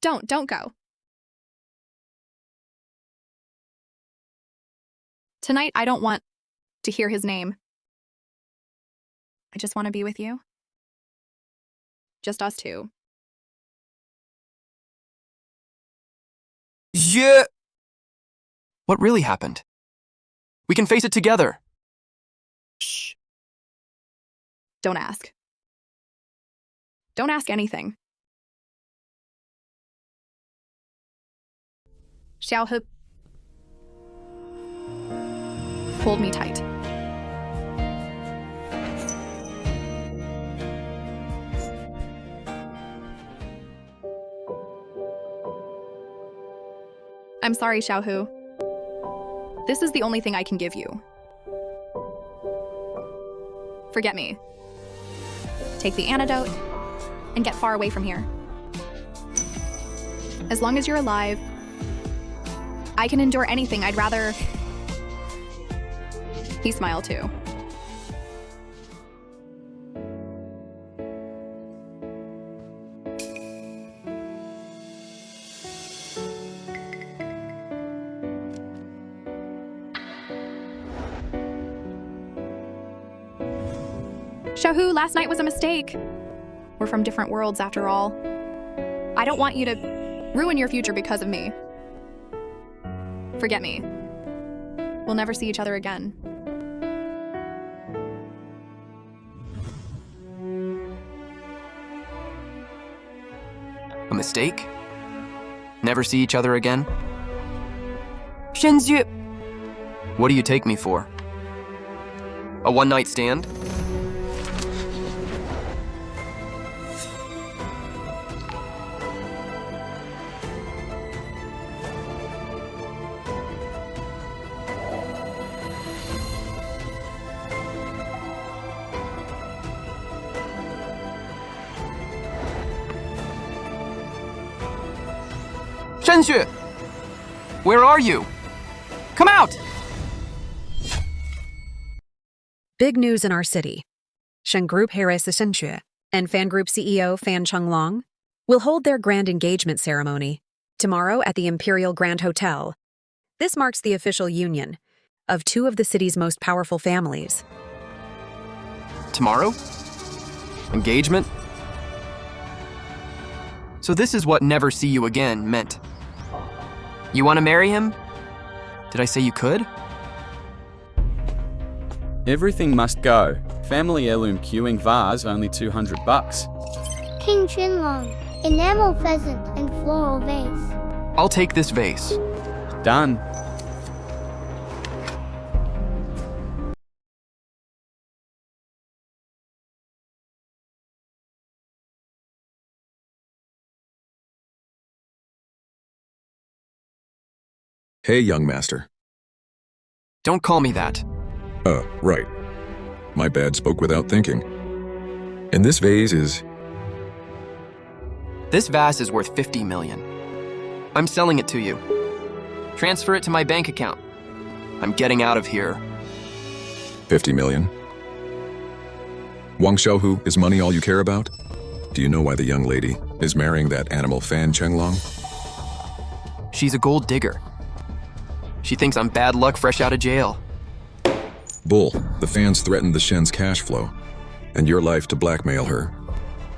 Don't go. Tonight, I don't want to hear his name. I just want to be with you. Just us two. Yeah. What really happened? We can face it together. Shh. Don't ask. Don't ask anything. Xiaohu. Hold me tight. I'm sorry, Xiaohu. This is the only thing I can give you. Forget me. Take the antidote and get far away from here. As long as you're alive, I can endure anything. I'd rather He smiled too. Xiaohu, last night was a mistake. We're from different worlds after all. I don't want you to ruin your future because of me. Forget me. We'll never see each other again. A mistake? Never see each other again? Shenzhou! What do you take me for? A one-night stand? Shenzhou! Where are you? Come out! Big news in our city. Shen Group heiress Shenzhou and Fan Group CEO Fan Chenglong will hold their grand engagement ceremony tomorrow at the Imperial Grand Hotel. This marks the official union of two of the city's most powerful families. Tomorrow? Engagement? So this is what never see you again meant. You want to marry him? Did I say you could? Everything must go. Family heirloom queuing vase, only $200. King Chinlong, enamel pheasant and floral vase. I'll take this vase. Done. Hey, young master. Don't call me that. Right. My bad, spoke without thinking. And this vase is... This vase is worth $50 million. I'm selling it to you. Transfer it to my bank account. I'm getting out of here. 50 million. Wang Xiaohu, is money all you care about? Do you know why the young lady is marrying that animal Fan Chenglong? She's a gold digger. She thinks I'm bad luck fresh out of jail. Bull, the fans threatened the Shen's cash flow and your life to blackmail her.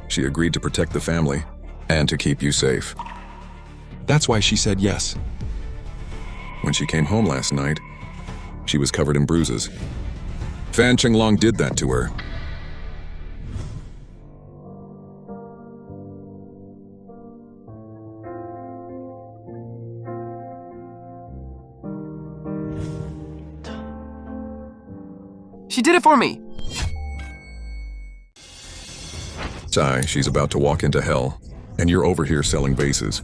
She agreed to protect the family and to keep you safe. That's why she said yes. When she came home last night, she was covered in bruises. Fan Chenglong did that to her. She did it for me! Sigh, she's about to walk into hell, and you're over here selling vases.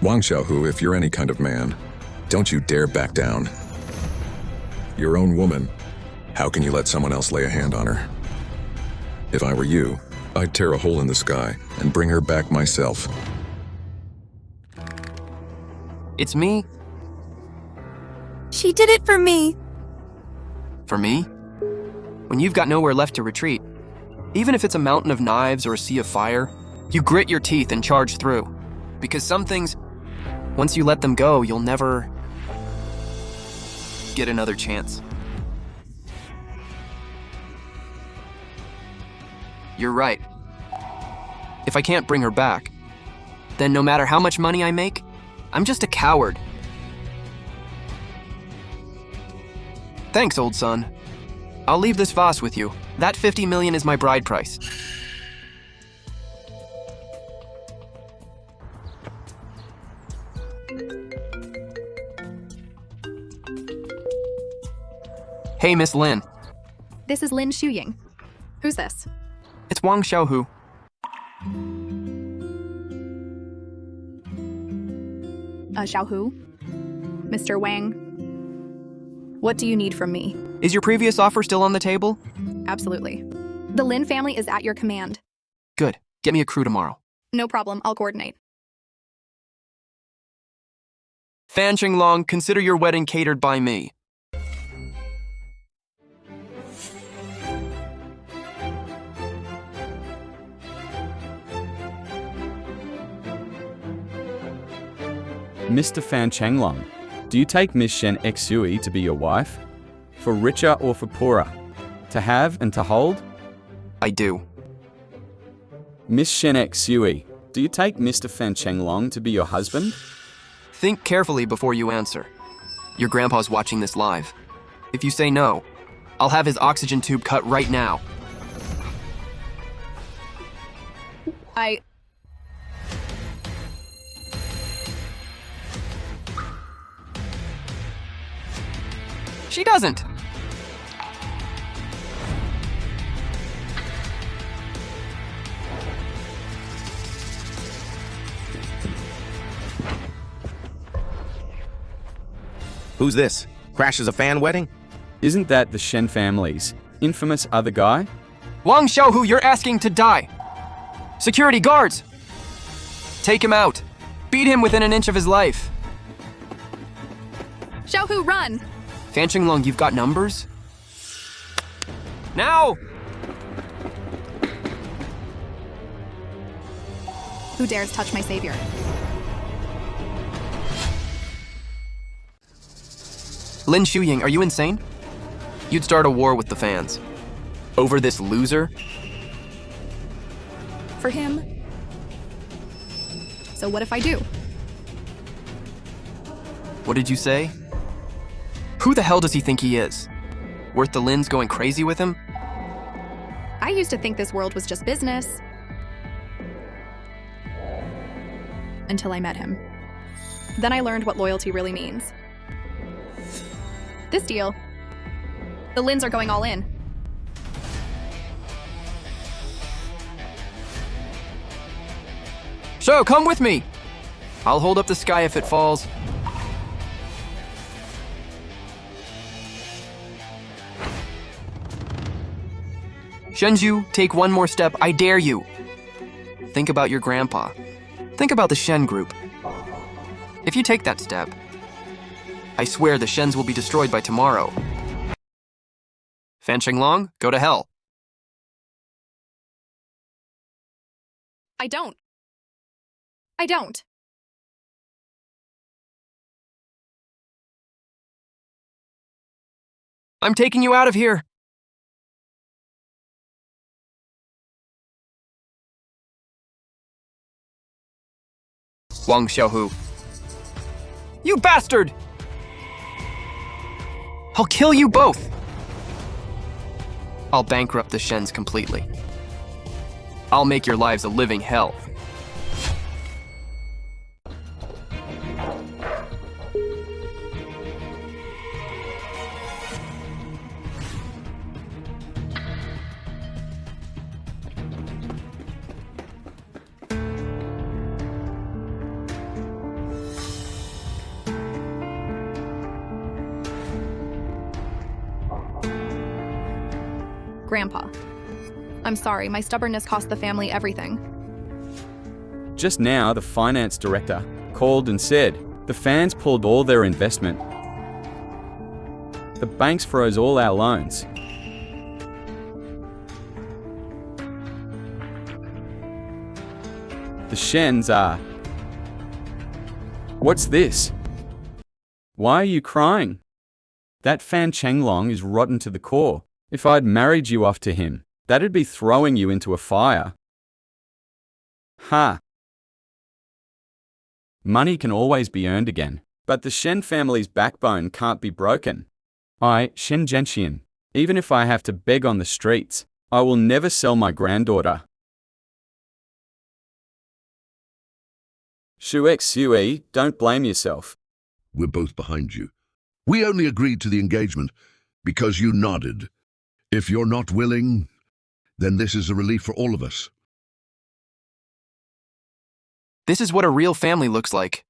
Wang Xiaohu, if you're any kind of man, don't you dare back down. Your own woman. How can you let someone else lay a hand on her? If I were you, I'd tear a hole in the sky and bring her back myself. It's me? She did it for me. For me? When you've got nowhere left to retreat, even if it's a mountain of knives or a sea of fire, you grit your teeth and charge through. Because some things, once you let them go, you'll never get another chance. You're right. If I can't bring her back, then no matter how much money I make, I'm just a coward. Thanks, old son. I'll leave this vase with you. That 50 million is my bride price. Hey, Miss Lin. This is Lin Shuying. Who's this? It's Wang Xiaohu. Xiaohu? Mr. Wang? What do you need from me? Is your previous offer still on the table? Absolutely. The Lin family is at your command. Good. Get me a crew tomorrow. No problem. I'll coordinate. Fan Qinglong, consider your wedding catered by me. Mr. Fan Changlong, do you take Miss Shen Xui to be your wife? For richer or for poorer? To have and to hold? I do. Miss Shen Xui, do you take Mr. Fan Changlong to be your husband? Think carefully before you answer. Your grandpa's watching this live. If you say no, I'll have his oxygen tube cut right now. She doesn't. Who's this? Crashes a fan wedding? Isn't that the Shen family's infamous other guy? Wang Xiaohu, you're asking to die. Security guards! Take him out. Beat him within an inch of his life. Xiaohu, run! Fan Qinglong, you've got numbers? Now! Who dares touch my savior? Lin Shuying, are you insane? You'd start a war with the fans. Over this loser? For him. So what if I do? What did you say? Who the hell does he think he is? Worth the Lins going crazy with him? I used to think this world was just business. Until I met him. Then I learned what loyalty really means. This deal, the Lins are going all in. So, come with me! I'll hold up the sky if it falls. Shenju, take one more step, I dare you. Think about your grandpa. Think about the Shen group. If you take that step, I swear the Shens will be destroyed by tomorrow. Fan Qinglong, go to hell. I don't. I don't. I'm taking you out of here. Wang Xiaohu. You bastard! I'll kill you both! I'll bankrupt the Shens completely. I'll make your lives a living hell. Grandpa. I'm sorry, my stubbornness cost the family everything. Just now, the finance director called and said the fans pulled all their investment. The banks froze all our loans. The Shens are... What's this? Why are you crying? That Fan Changlong is rotten to the core. If I'd married you off to him, that'd be throwing you into a fire. Ha! Money can always be earned again, but the Shen family's backbone can't be broken. I, Shen Zhenxian, even if I have to beg on the streets, I will never sell my granddaughter. Shu Xue, don't blame yourself. We're both behind you. We only agreed to the engagement because you nodded. If you're not willing, then this is a relief for all of us. This is what a real family looks like.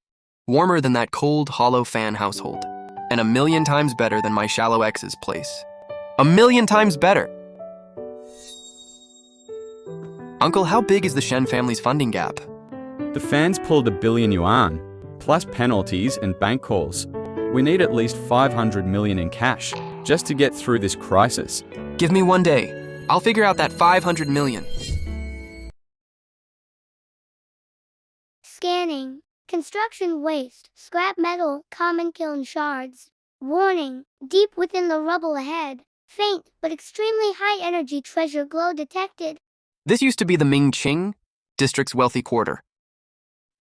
Warmer than that cold, hollow fan household. And 1,000,000 times better than my shallow ex's place. 1,000,000 times better. Uncle, how big is the Shen family's funding gap? The fans pulled $1 billion, plus penalties and bank calls. We need at least 500 million in cash just to get through this crisis. Give me 1 day. I'll figure out that 500 million. Scanning. Construction waste, scrap metal, common kiln shards. Warning, deep within the rubble ahead. Faint but extremely high energy treasure glow detected. This used to be the Ming Qing district's wealthy quarter.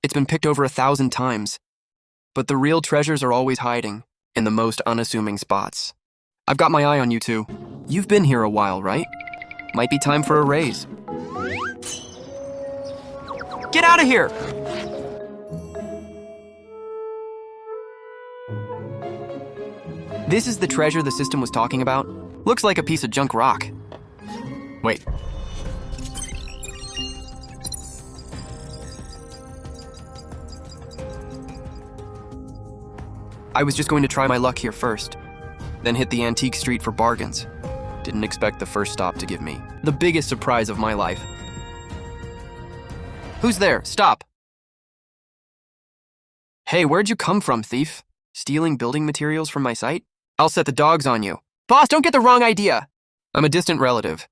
It's been picked over 1,000 times, but the real treasures are always hiding in the most unassuming spots. I've got my eye on you two. You've been here a while, right? Might be time for a raise. Get out of here! This is the treasure the system was talking about? Looks like a piece of junk rock. Wait. I was just going to try my luck here first, then hit the antique street for bargains. Didn't expect the first stop to give me the biggest surprise of my life. Who's there? Stop! Hey, where'd you come from, thief? Stealing building materials from my site? I'll set the dogs on you. Boss, don't get the wrong idea! I'm a distant relative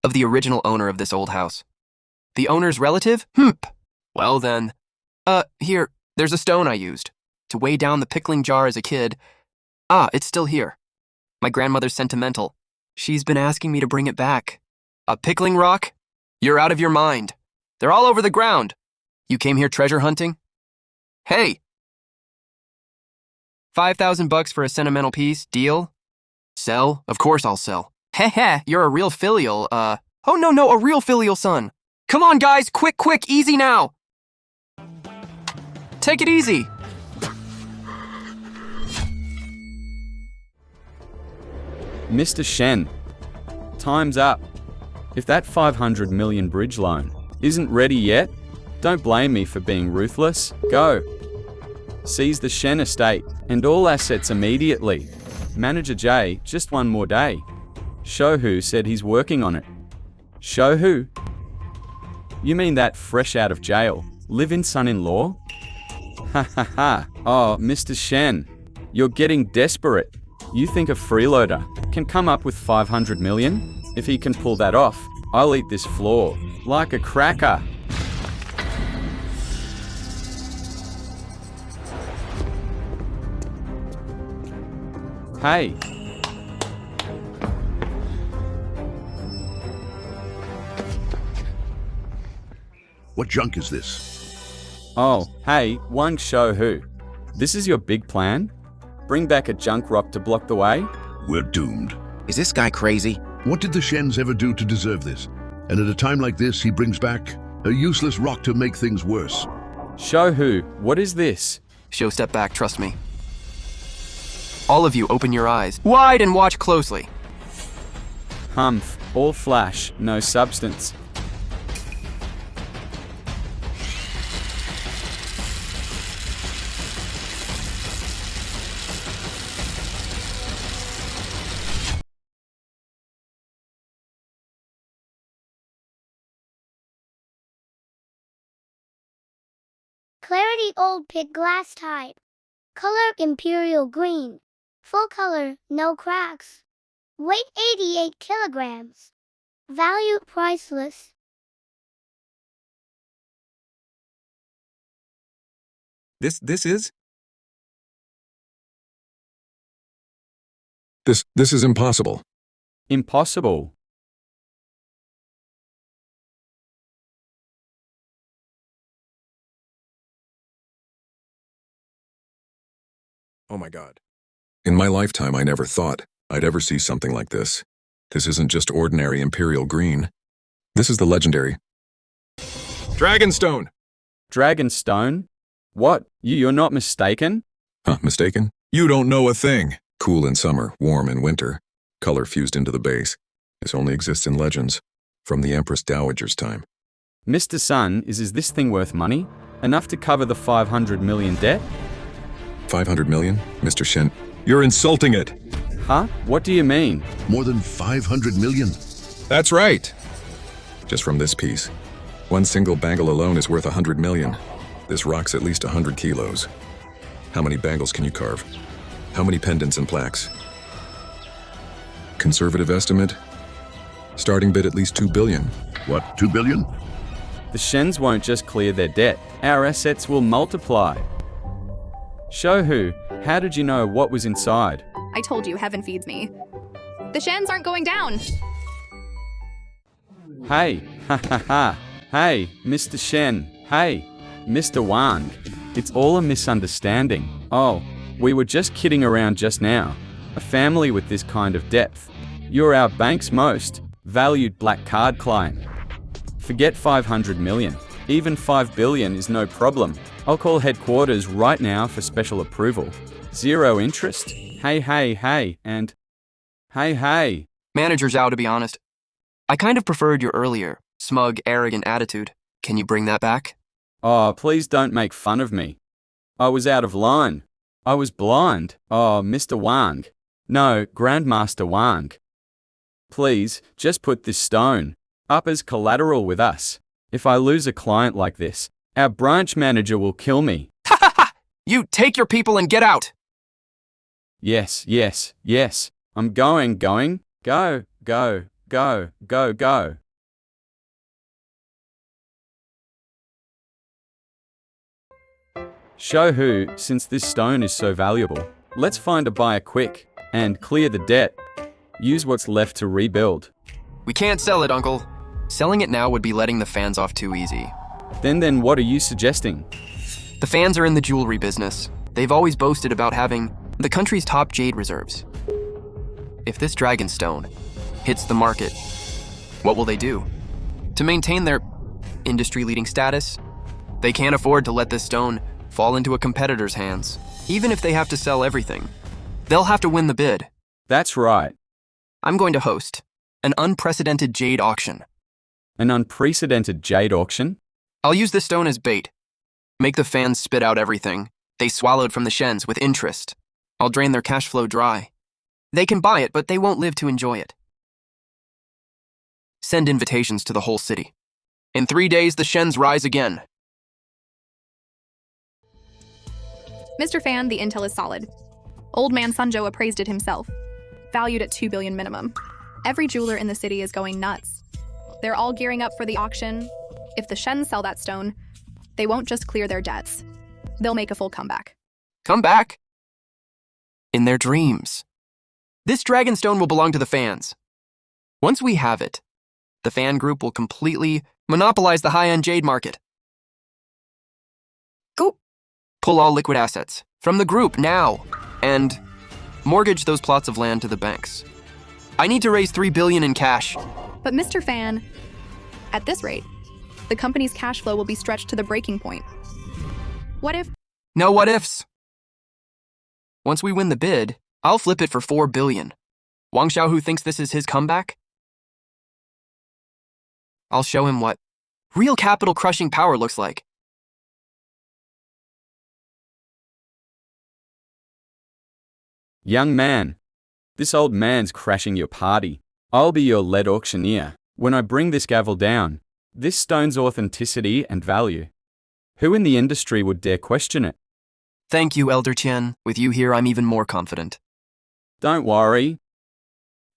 of the original owner of this old house. The owner's relative? Well then. Here, there's a stone I used to weigh down the pickling jar as a kid. It's still here. My grandmother's sentimental. She's been asking me to bring it back. A pickling rock? You're out of your mind. They're all over the ground. You came here treasure hunting? Hey! 5,000 bucks for a sentimental piece, deal? Sell? Of course I'll sell. Heh, you're a real filial, oh no, a real filial son. Come on guys, quick, easy now! Take it easy! Mr. Shen, time's up. If that 500 million bridge loan isn't ready yet, don't blame me for being ruthless. Go. Seize the Shen estate and all assets immediately. Manager J, just one more day. Shohu said he's working on it. Shohu? You mean that fresh out of jail, live-in son-in-law? Ha. Oh, Mr. Shen, you're getting desperate. You think a freeloader can come up with 500 million? If he can pull that off, I'll eat this floor like a cracker. Hey. What junk is this? Oh, hey, Wang Shohu. This is your big plan? Bring back a junk rock to block the way? We're doomed. Is this guy crazy? What did the Shens ever do to deserve this? And at a time like this, he brings back a useless rock to make things worse. Shohu, what is this? Show, step back, trust me. All of you, open your eyes wide and watch closely. Humph, all flash, no substance. Clarity old pit glass type. Color imperial green. Full color, no cracks. Weight 88 kilograms. Value priceless. This is impossible. Impossible. Oh my God. In my lifetime, I never thought I'd ever see something like this. This isn't just ordinary imperial green. This is the legendary Dragonstone. Dragonstone? What? You're not mistaken? Huh, mistaken? You don't know a thing. Cool in summer, warm in winter. Color fused into the base. This only exists in legends. From the Empress Dowager's time. Mr. Sun, is this thing worth money? Enough to cover the 500 million debt? 500 million? Mr. Shen, you're insulting it. Huh? What do you mean? More than 500 million. That's right. Just from this piece. One single bangle alone is worth 100 million. This rock's at least 100 kilos. How many bangles can you carve? How many pendants and plaques? Conservative estimate? Starting bid at least 2 billion. What, 2 billion? The Shens won't just clear their debt. Our assets will multiply. Shohu, how did you know what was inside? I told you, heaven feeds me. The Shens aren't going down. Hey, ha ha ha. Hey, Mr. Shen. Hey, Mr. Wang. It's all a misunderstanding. Oh, we were just kidding around just now. A family with this kind of depth. You're our bank's most valued black card client. Forget 500 million. Even 5 billion is no problem. I'll call headquarters right now for special approval. 0 interest. Hey, hey, hey, and hey, hey. Manager's out, to be honest. I kind of preferred your earlier, smug, arrogant attitude. Can you bring that back? Oh, please don't make fun of me. I was out of line. I was blind. Oh, Mr. Wang. No, Grandmaster Wang. Please, just put this stone up as collateral with us. If I lose a client like this, our branch manager will kill me. Ha ha ha! You take your people and get out! Yes, yes, yes. I'm going. Go, go, go, go. Shohu, since this stone is so valuable, let's find a buyer quick and clear the debt. Use what's left to rebuild. We can't sell it, Uncle. Selling it now would be letting the fans off too easy. Then what are you suggesting? The fans are in the jewelry business. They've always boasted about having the country's top jade reserves. If this dragonstone hits the market, what will they do? To maintain their industry-leading status, they can't afford to let this stone fall into a competitor's hands. Even if they have to sell everything, they'll have to win the bid. That's right. I'm going to host an unprecedented jade auction. An unprecedented jade auction? I'll use this stone as bait. Make the fans spit out everything they swallowed from the Shens with interest. I'll drain their cash flow dry. They can buy it, but they won't live to enjoy it. Send invitations to the whole city. In 3 days, the Shens rise again. Mr. Fan, the intel is solid. Old man Sunjo appraised it himself, valued at 2 billion minimum. Every jeweler in the city is going nuts. They're all gearing up for the auction. If the Shens sell that stone, they won't just clear their debts. They'll make a full comeback. Come back? In their dreams. This dragonstone will belong to the fans. Once we have it, the fan group will completely monopolize the high-end jade market. Go. Pull all liquid assets from the group now and mortgage those plots of land to the banks. I need to raise 3 billion in cash. But Mr. Fan, at this rate, the company's cash flow will be stretched to the breaking point. What if? No what ifs. Once we win the bid, I'll flip it for 4 billion. Wang Xiaohu thinks this is his comeback? I'll show him what real capital crushing power looks like. Young man, this old man's crashing your party. I'll be your lead auctioneer. When I bring this gavel down, this stone's authenticity and value. Who in the industry would dare question it? Thank you, Elder Qian. With you here, I'm even more confident. Don't worry.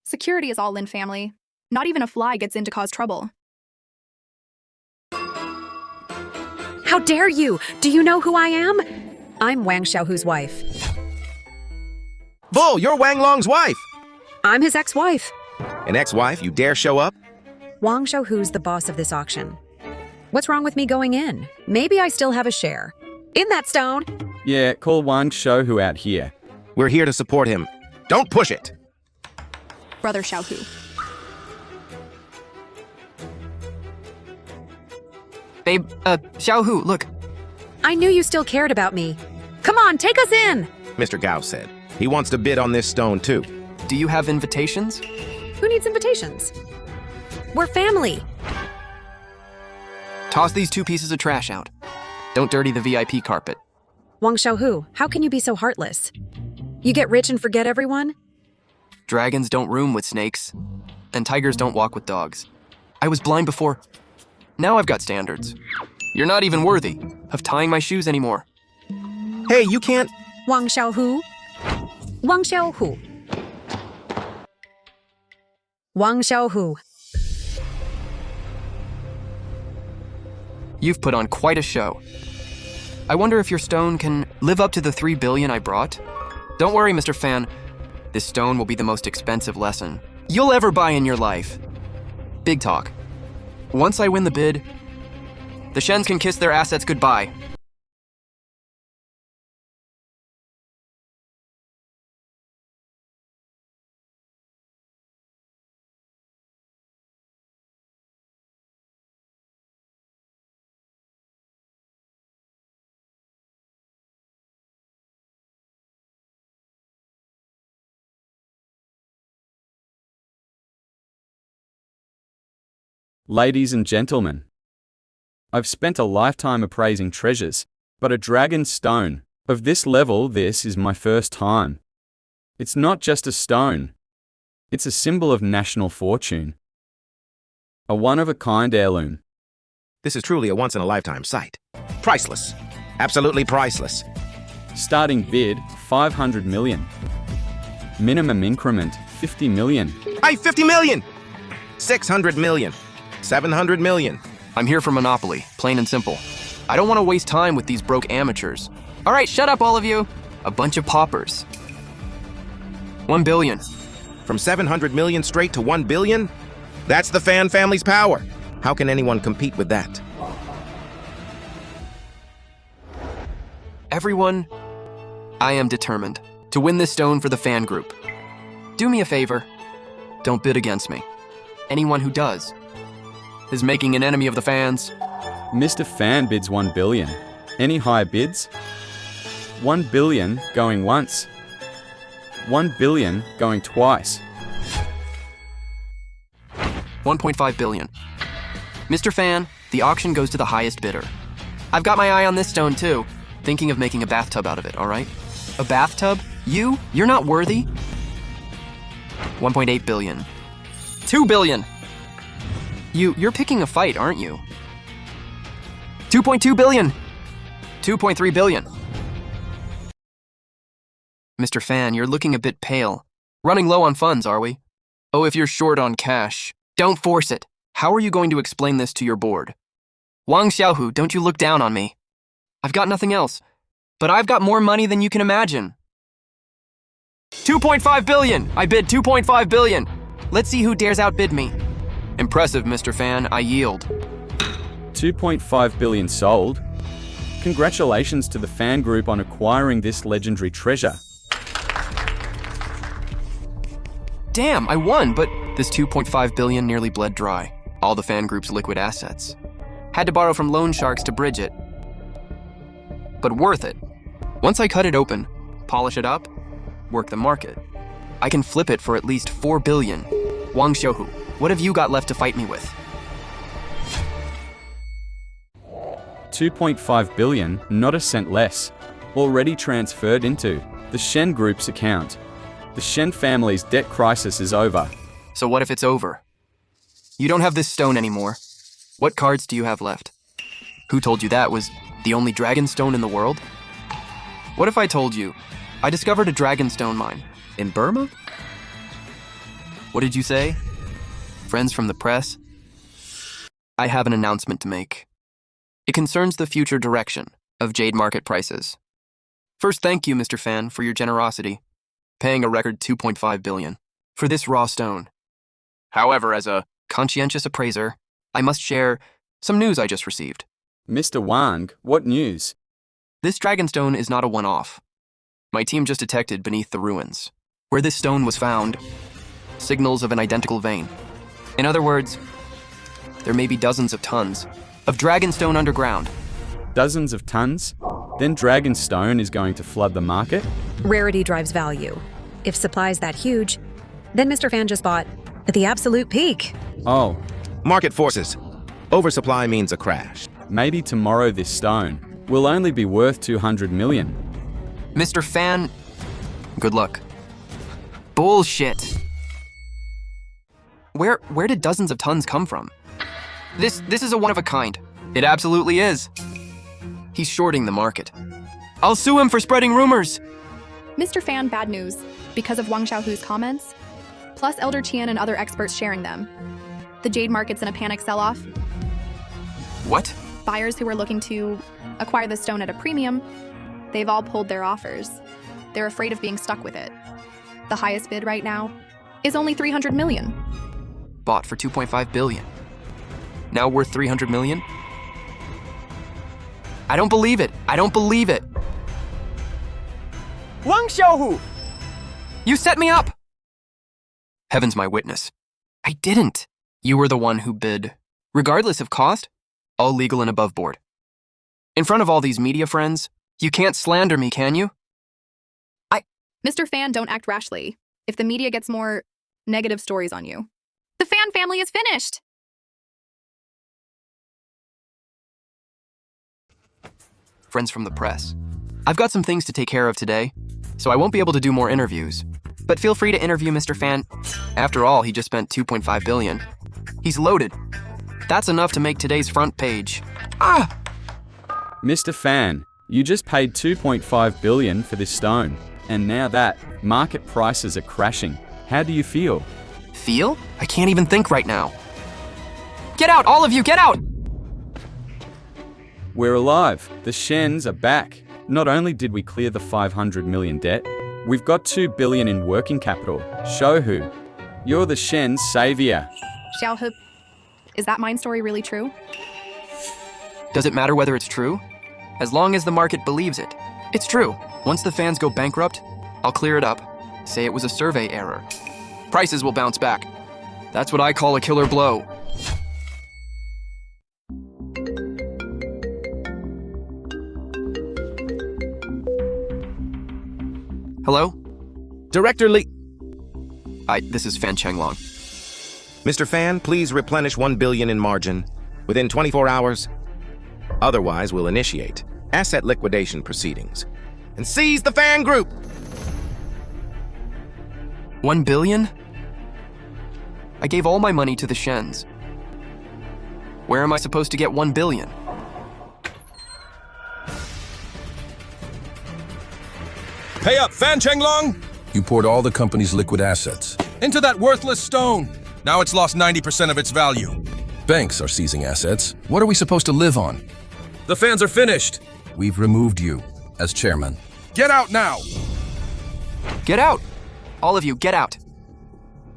Security is all in, family. Not even a fly gets in to cause trouble. How dare you? Do you know who I am? I'm Wang Xiaohu's wife. Bull, you're Wang Long's wife. I'm his ex-wife. An ex-wife, you dare show up? Wang Xiaohu's the boss of this auction. What's wrong with me going in? Maybe I still have a share. In that stone! Yeah, call Wang Xiaohu out here. We're here to support him. Don't push it. Brother Xiaohu. Babe, Xiaohu, look. I knew you still cared about me. Come on, take us in! Mr. Gao said. He wants to bid on this stone, too. Do you have invitations? Who needs invitations? We're family. Toss these 2 pieces of trash out. Don't dirty the VIP carpet. Wang Xiaohu, how can you be so heartless? You get rich and forget everyone? Dragons don't room with snakes, and tigers don't walk with dogs. I was blind before. Now I've got standards. You're not even worthy of tying my shoes anymore. Hey, you can't. Wang Xiaohu. Wang Xiaohu. Wang Xiaohu. You've put on quite a show. I wonder if your stone can live up to the 3 billion I brought? Don't worry, Mr. Fan. This stone will be the most expensive lesson you'll ever buy in your life. Big talk. Once I win the bid, the Shens can kiss their assets goodbye. Ladies and gentlemen, I've spent a lifetime appraising treasures, but a dragon stone of this level, this is my first time. It's not just a stone. It's a symbol of national fortune. A one-of-a-kind heirloom. This is truly a once-in-a-lifetime sight. Priceless. Absolutely priceless. Starting bid, 500 million. Minimum increment, 50 million. Hey, 50 million! 600 million. 700 million. I'm here for Monopoly, plain and simple. I don't want to waste time with these broke amateurs. All right, shut up, all of you. A bunch of paupers. 1 billion. From 700 million straight to 1 billion? That's the Fan family's power. How can anyone compete with that? Everyone, I am determined to win this stone for the Fan group. Do me a favor. Don't bid against me. Anyone who does is making an enemy of the fans. Mr. Fan bids 1 billion. Any higher bids? 1 billion going once. 1 billion going twice. 1.5 billion. Mr. Fan, the auction goes to the highest bidder. I've got my eye on this stone too. Thinking of making a bathtub out of it, all right? A bathtub? You're not worthy? 1.8 billion. 2 billion. You're picking a fight, aren't you? 2.2 billion. 2.3 billion. Mr. Fan, you're looking a bit pale. Running low on funds, are we? Oh, if you're short on cash, don't force it. How are you going to explain this to your board? Wang Xiaohu, don't you look down on me. I've got nothing else, but I've got more money than you can imagine. 2.5 billion! I bid 2.5 billion! Let's see who dares outbid me. Impressive, Mr. Fan, I yield. 2.5 billion sold. Congratulations to the Fan group on acquiring this legendary treasure. Damn, I won, but this 2.5 billion nearly bled dry. All the Fan group's liquid assets. Had to borrow from loan sharks to bridge it. But worth it. Once I cut it open, polish it up, work the market, I can flip it for at least 4 billion. Wang Xiaohu, what have you got left to fight me with? 2.5 billion, not a cent less. Already transferred into the Shen Group's account. The Shen family's debt crisis is over. So what if it's over? You don't have this stone anymore. What cards do you have left? Who told you that was the only dragon stone in the world? What if I told you I discovered a dragon stone mine in Burma? What did you say? Friends from the press? I have an announcement to make. It concerns the future direction of jade market prices. First, thank you, Mr. Fan, for your generosity, paying a record 2.5 billion for this raw stone. However, as a conscientious appraiser, I must share some news I just received. Mr. Wang, what news? This dragonstone is not a one-off. My team just detected beneath the ruins, where this stone was found, signals of an identical vein. In other words, there may be dozens of tons of dragonstone underground. Dozens of tons? Then dragonstone is going to flood the market? Rarity drives value. If supply's that huge, then Mr. Fan just bought at the absolute peak. Oh. Market forces. Oversupply means a crash. Maybe tomorrow this stone will only be worth 200 million. Mr. Fan, good luck. Bullshit. Where did dozens of tons come from? This is a one-of-a-kind. It absolutely is. He's shorting the market. I'll sue him for spreading rumors. Mr. Fan, bad news. Because of Wang Xiaohu's comments, plus Elder Qian and other experts sharing them. The jade market's in a panic sell-off. What? Buyers who were looking to acquire the stone at a premium, they've all pulled their offers. They're afraid of being stuck with it. The highest bid right now is only 300 million. Bought for 2.5 billion. Now worth 300 million? I don't believe it. I don't believe it. Wang Xiaohu! You set me up! Heaven's my witness. I didn't. You were the one who bid. Regardless of cost, all legal and above board. In front of all these media friends, you can't slander me, can you? Mr. Fan, don't act rashly. If the media gets more negative stories on you. The Fan family is finished! Friends from the press. I've got some things to take care of today, so I won't be able to do more interviews. But feel free to interview Mr. Fan. After all, he just spent 2.5 billion. He's loaded. That's enough to make today's front page. Ah! Mr. Fan, you just paid 2.5 billion for this stone. And now that market prices are crashing. How do you feel? Feel? I can't even think right now. Get out, all of you, get out! We're alive. The Shens are back. Not only did we clear the 500 million debt, we've got 2 billion in working capital. Xiaohu, you're the Shen's savior. Xiaohu, is that mine story really true? Does it matter whether it's true? As long as the market believes it. It's true. Once the fans go bankrupt, I'll clear it up. Say it was a survey error. Prices will bounce back. That's what I call a killer blow. Hello? Director Li... This is Fan Chenglong. Mr. Fan, please replenish 1 billion in margin within 24 hours. Otherwise, we'll initiate asset liquidation proceedings and seize the Fan Group. 1 billion? I gave all my money to the Shens. Where am I supposed to get 1 billion? Pay up, Fan Chenglong! You poured all the company's liquid assets Into that worthless stone. Now it's lost 90% of its value. Banks are seizing assets. What are we supposed to live on? The fans are finished. We've removed you as chairman. Get out now! Get out! All of you, get out!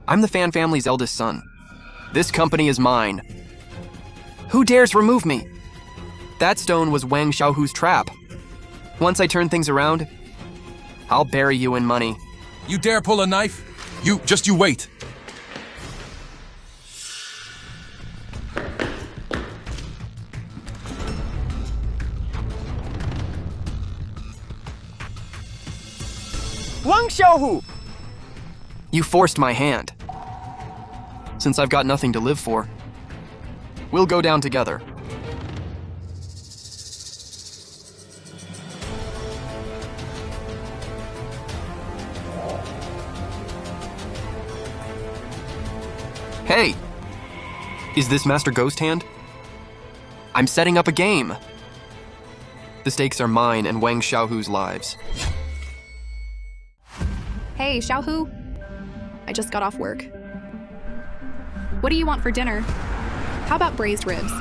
I'm the Fan family's eldest son. This company is mine. Who dares remove me? That stone was Wang Xiaohu's trap. Once I turn things around, I'll bury you in money. You dare pull a knife? You wait. Wang Xiaohu! You forced my hand. Since I've got nothing to live for, we'll go down together. Hey! Is this Master Ghost Hand? I'm setting up a game. The stakes are mine and Wang Xiaohu's lives. Hey, Xiaohu. I just got off work. What do you want for dinner? How about braised ribs?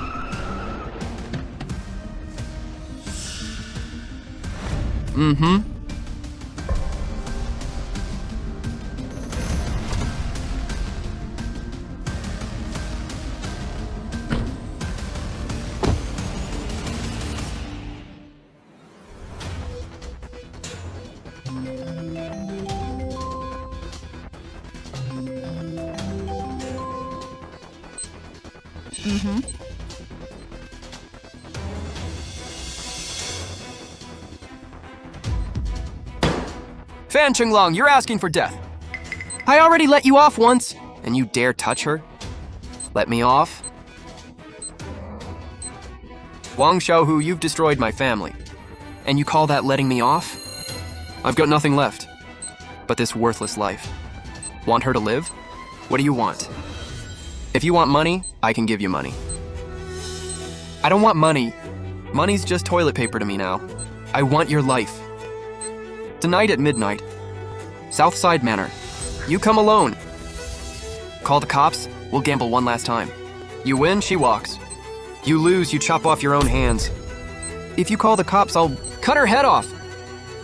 Mm-hmm. Mm-hmm. Fan Chenglong, you're asking for death. I already let you off once, and you dare touch her? Let me off? Wang Xiaohu, you've destroyed my family. And you call that letting me off? I've got nothing left but this worthless life. Want her to live? What do you want? If you want money, I can give you money. I don't want money. Money's just toilet paper to me now. I want your life. Tonight at midnight, Southside Manor. You come alone. Call the cops, we'll gamble one last time. You win, she walks. You lose, you chop off your own hands. If you call the cops, I'll cut her head off.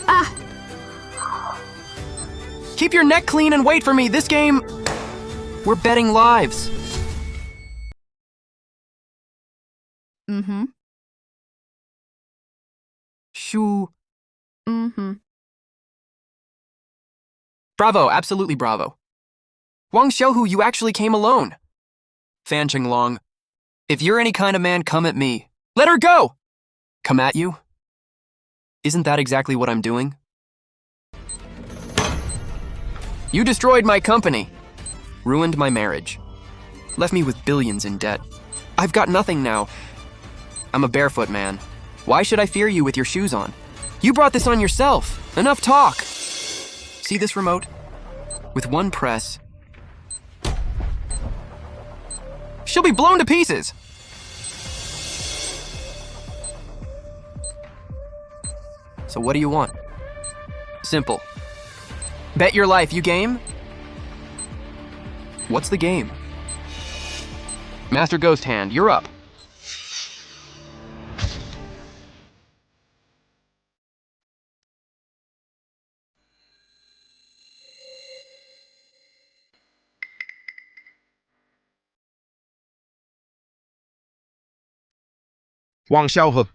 Ah! Keep your neck clean and wait for me. This game, we're betting lives. Mm-hmm. Shoo. Mm-hmm. Bravo, absolutely bravo. Wang Xiaohu, you actually came alone. Fan Qinglong, if you're any kind of man, come at me. Let her go! Come at you? Isn't that exactly what I'm doing? You destroyed my company, ruined my marriage, left me with billions in debt. I've got nothing now. I'm a barefoot man. Why should I fear you with your shoes on? You brought this on yourself. Enough talk. See this remote? With one press, she'll be blown to pieces. So what do you want? Simple. Bet your life, you game? What's the game? Master Ghost Hand, you're up. Wang Xiaohe,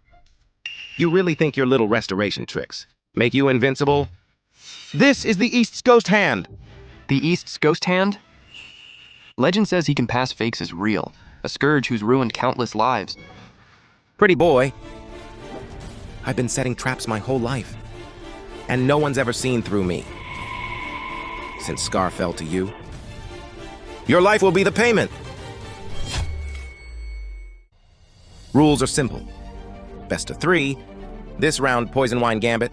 you really think your little restoration tricks make you invincible? This is the East's Ghost Hand. The East's Ghost Hand? Legend says he can pass fakes as real, a scourge who's ruined countless lives. Pretty boy, I've been setting traps my whole life, and no one's ever seen through me. Since Scar fell to you, your life will be the payment. Rules are simple. Best of 3. This round, Poison Wine Gambit.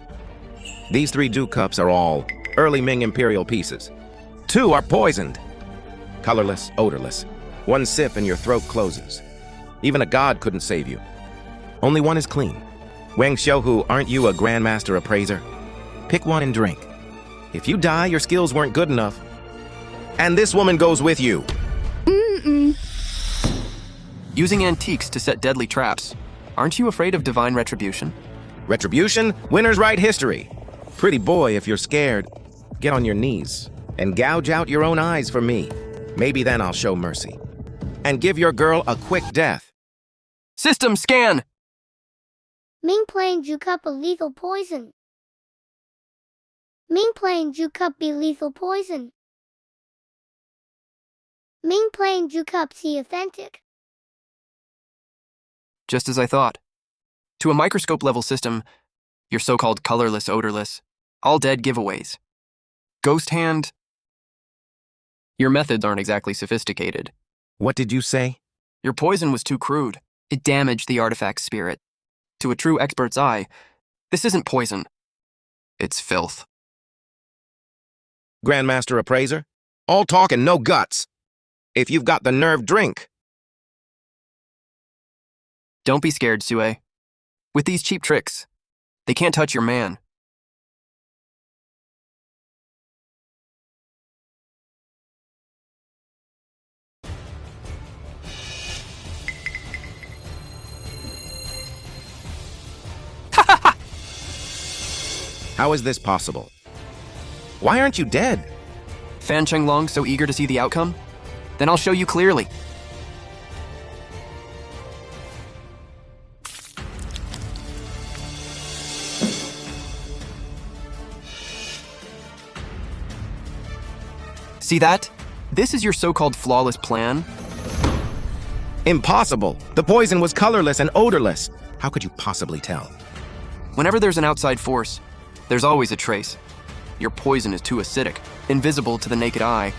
These 3 dew cups are all early Ming Imperial pieces. 2 are poisoned. Colorless, odorless. 1 sip and your throat closes. Even a god couldn't save you. Only 1 is clean. Wang Xiaohu, aren't you a Grandmaster Appraiser? Pick 1 and drink. If you die, your skills weren't good enough. And this woman goes with you. Using antiques to set deadly traps. Aren't you afraid of divine retribution? Retribution? Winners write history. Pretty boy, if you're scared, get on your knees and gouge out your own eyes for me. Maybe then I'll show mercy. And give your girl a quick death. System scan! Ming playing Ju Cup a lethal poison. Ming playing Ju Cup be lethal poison. Ming playing Ju Cup see authentic. Just as I thought. To a microscope-level system, your so-called colorless, odorless, all dead giveaways. Ghost Hand, your methods aren't exactly sophisticated. What did you say? Your poison was too crude. It damaged the artifact's spirit. To a true expert's eye, this isn't poison. It's filth. Grandmaster Appraiser? All talk and no guts. If you've got the nerve, drink. Don't be scared, Sue. With these cheap tricks, they can't touch your man. How is this possible? Why aren't you dead? Fan Qinglong so eager to see the outcome? Then I'll show you clearly. See that? This is your so-called flawless plan? Impossible! The poison was colorless and odorless. How could you possibly tell? Whenever there's an outside force, there's always a trace. Your poison is too acidic, invisible to the naked eye,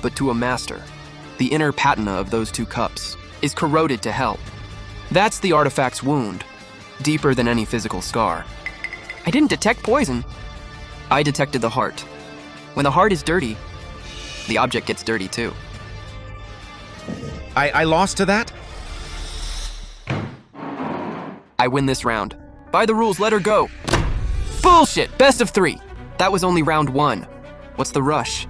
but to a master, the inner patina of those 2 cups is corroded to hell. That's the artifact's wound, deeper than any physical scar. I didn't detect poison. I detected the heart. When the heart is dirty, the object gets dirty too. I lost to that? I win this round. By the rules, let her go. Bullshit! Best of 3. That was only round 1. What's the rush?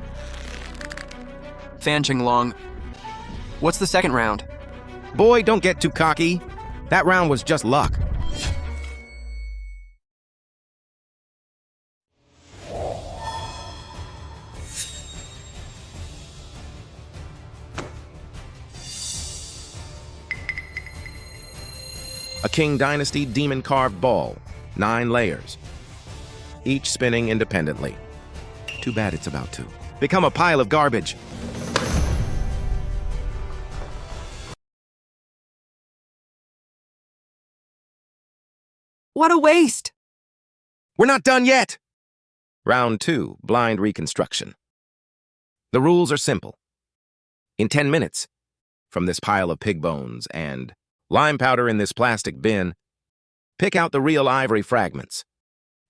Fan Long. What's the second round? Boy, don't get too cocky. That round was just luck. A King Dynasty demon-carved ball, 9 layers, each spinning independently. Too bad it's about to become a pile of garbage. What a waste! We're not done yet! Round 2, blind reconstruction. The rules are simple. In 10 minutes, from this pile of pig bones and lime powder in this plastic bin, pick out the real ivory fragments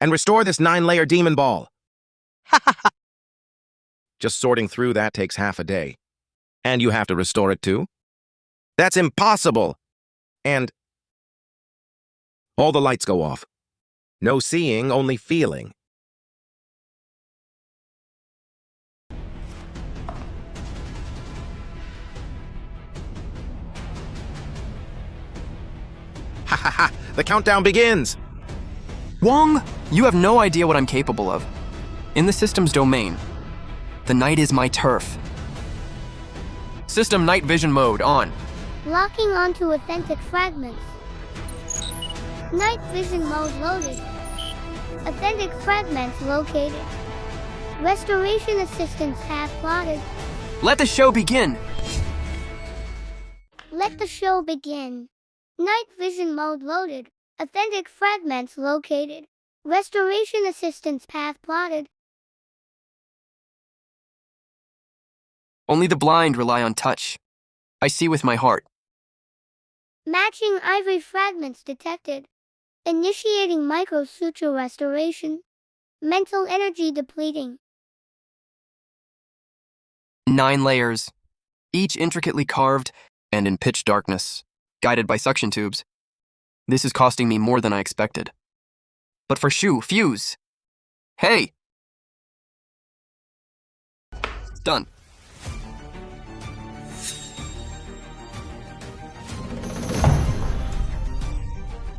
and restore this 9-layer demon ball. Just sorting through that takes half a day. And you have to restore it too? That's impossible! And all the lights go off. No seeing, only feeling. Ha ha ha! The countdown begins! Wong, you have no idea what I'm capable of. In the system's domain, the night is my turf. System night vision mode on. Locking onto authentic fragments. Night vision mode loaded. Authentic fragments located. Restoration assistance tab plotted. Let the show begin! Let the show begin. Night vision mode loaded. Authentic fragments located. Restoration assistance path plotted. Only the blind rely on touch. I see with my heart. Matching ivory fragments detected. Initiating microsuture restoration. Mental energy depleting. 9 layers, each intricately carved and in pitch darkness, guided by suction tubes. This is costing me more than I expected. But for fuse. Hey! Done.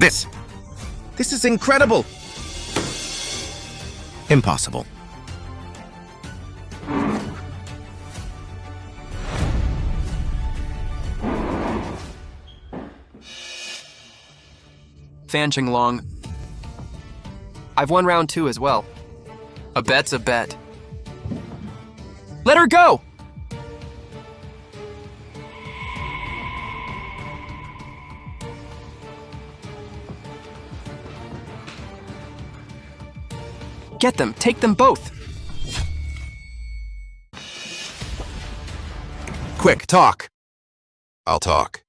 This is incredible! Impossible. Fan Long. I've won round 2 as well. A bet's a bet. Let her go! Get them, take them both. Quick, talk. I'll talk.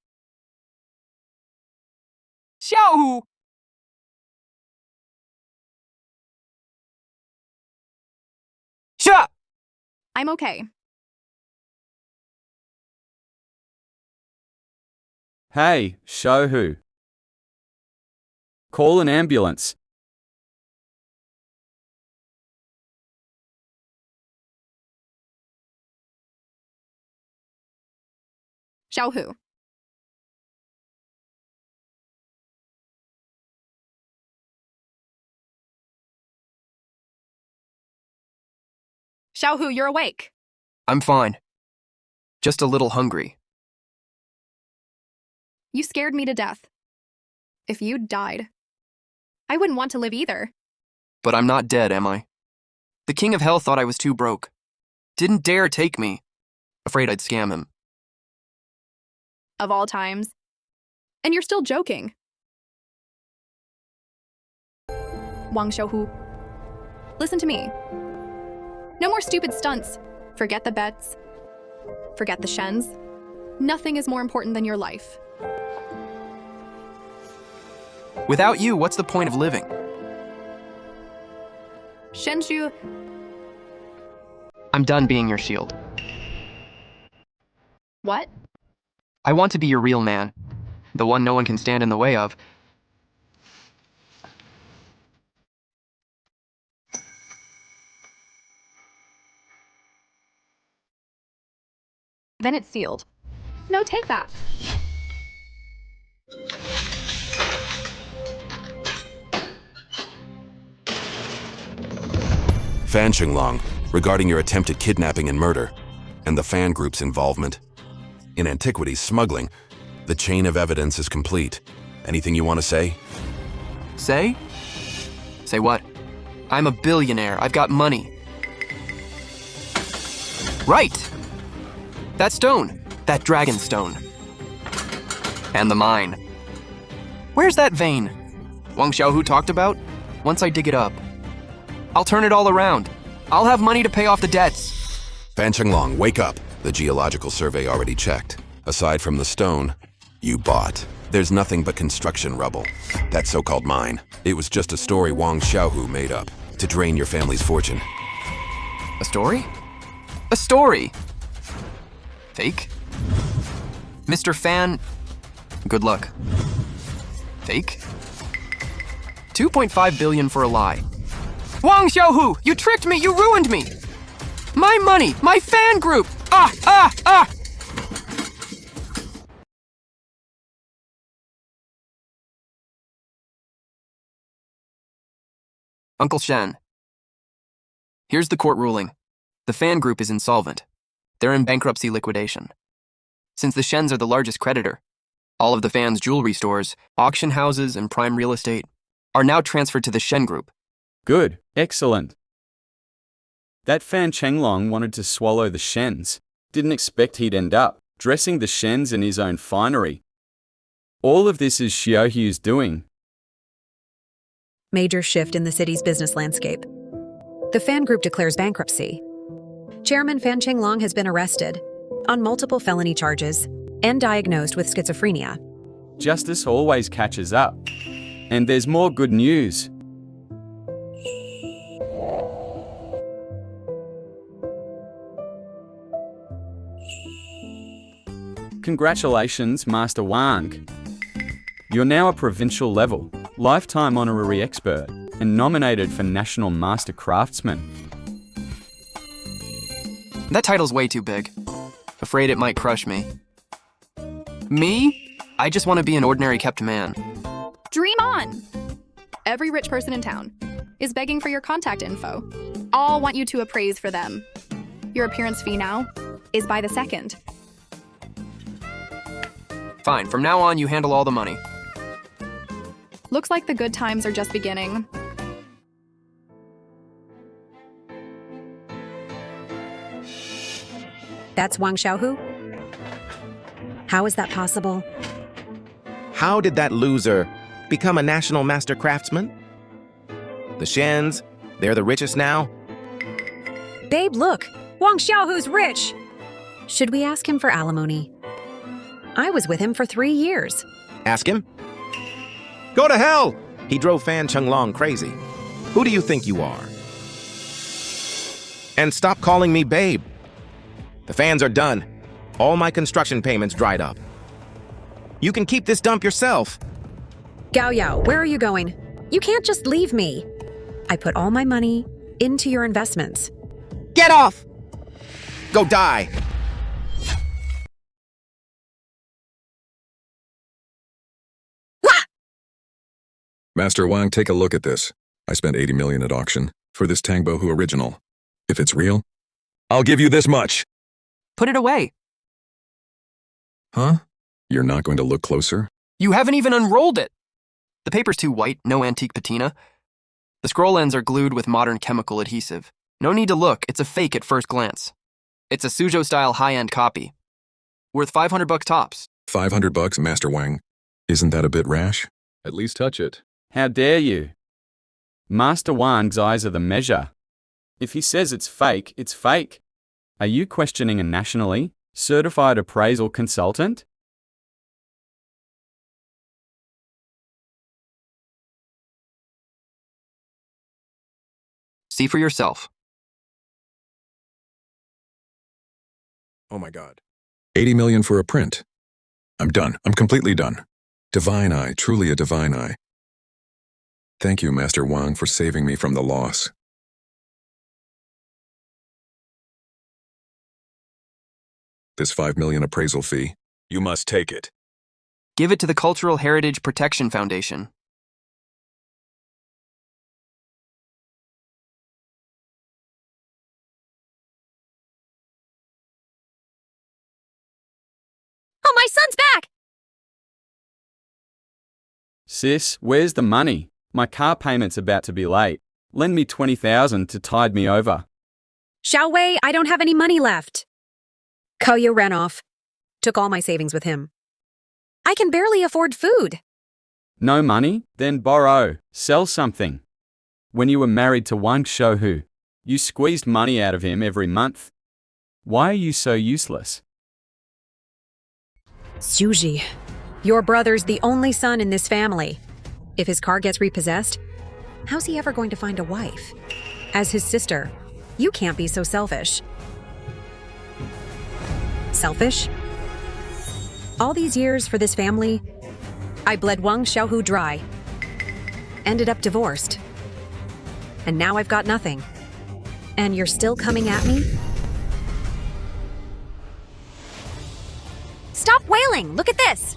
Xiao! Sha! I'm okay. Hey, Shohu. Call an ambulance. Xiaohu. Xiaohu, you're awake. I'm fine. Just a little hungry. You scared me to death. If you died, I wouldn't want to live either. But I'm not dead, am I? The King of Hell thought I was too broke. Didn't dare take me. Afraid I'd scam him. Of all times. And you're still joking. Wang Xiaohu, listen to me. No more stupid stunts. Forget the bets. Forget the shens. Nothing is more important than your life. Without you, what's the point of living? Shenju, I'm done being your shield. what? I want to be your real man. The one no one can stand in the way of. Then it's sealed. No, take that. Fan Qinglong, regarding your attempted kidnapping and murder, and the fan group's involvement in antiquities smuggling, the chain of evidence is complete. Anything you want to say? Say? Say what? I'm a billionaire. I've got money. Right! That stone. That dragon stone. And the mine. Where's that vein Wang Xiaohu talked about? Once I dig it up, I'll turn it all around. I'll have money to pay off the debts. Fan Qinglong, wake up. The geological survey already checked. Aside from the stone you bought, there's nothing but construction rubble. That so-called mine, it was just a story Wang Xiaohu made up to drain your family's fortune. A story? A story! Fake? Mr. Fan, good luck. Fake? 2.5 billion for a lie. Wang Xiaohu, you tricked me, you ruined me! My money, my fan group! Ah! Uncle Shen, here's the court ruling. The fan group is insolvent. They're in bankruptcy liquidation. Since the Shens are the largest creditor, all of the fans' jewelry stores, auction houses, and prime real estate are now transferred to the Shen group. Good. Excellent. That Fan Qinglong wanted to swallow the Shens. Didn't expect he'd end up dressing the Shens in his own finery. All of this is Xiaohu's doing. Major shift in the city's business landscape. The fan group declares bankruptcy. Chairman Fan Qinglong has been arrested on multiple felony charges and diagnosed with schizophrenia. Justice always catches up. And there's more good news. Congratulations, Master Wang. You're now a provincial level, lifetime honorary expert, and nominated for National Master Craftsman. That title's way too big. Afraid it might crush me. Me? I just want to be an ordinary kept man. Dream on! Every rich person in town is begging for your contact info. All want you to appraise for them. Your appearance fee now is by the second. Fine, from now on you handle all the money. Looks like the good times are just beginning. That's Wang Xiaohu? How is that possible? How did that loser become a national master craftsman? The Shens, they're the richest now? Babe, look! Wang Xiaohu's rich! Should we ask him for alimony? I was with him for 3 years. Ask him. Go to hell! He drove Fan Qinglong crazy. Who do you think you are? And stop calling me babe. The fans are done. All my construction payments dried up. You can keep this dump yourself. Gao Yao, where are you going? You can't just leave me. I put all my money into your investments. Get off! Go die! Master Wang, take a look at this. I spent 80 million at auction for this Tangbohu original. If it's real, I'll give you this much. Put it away. Huh? You're not going to look closer? You haven't even unrolled it. The paper's too white, no antique patina. The scroll ends are glued with modern chemical adhesive. No need to look, it's a fake at first glance. It's a Suzhou-style high-end copy. Worth $500 tops. $500, Master Wang. Isn't that a bit rash? At least touch it. How dare you? Master Wang's eyes are the measure. If he says it's fake, it's fake. Are you questioning a nationally certified appraisal consultant? See for yourself. Oh my God. 80 million for a print. I'm done. I'm completely done. Divine eye, truly a divine eye. Thank you, Master Wang, for saving me from the loss. This 5 million appraisal fee. You must take it. Give it to the Cultural Heritage Protection Foundation. Oh, my son's back! Sis, where's the money? My car payment's about to be late. Lend me 20,000 to tide me over. Xiaowei, I don't have any money left. Kauya ran off. Took all my savings with him. I can barely afford food. No money? Then borrow. Sell something. When you were married to Wang Shouhu, you squeezed money out of him every month. Why are you so useless? Suji, your brother's the only son in this family. If his car gets repossessed, how's he ever going to find a wife? As his sister, you can't be so selfish. Selfish? All these years for this family, I bled Wang Xiaohu dry. Ended up divorced. And now I've got nothing. And you're still coming at me? Stop wailing! Look at this!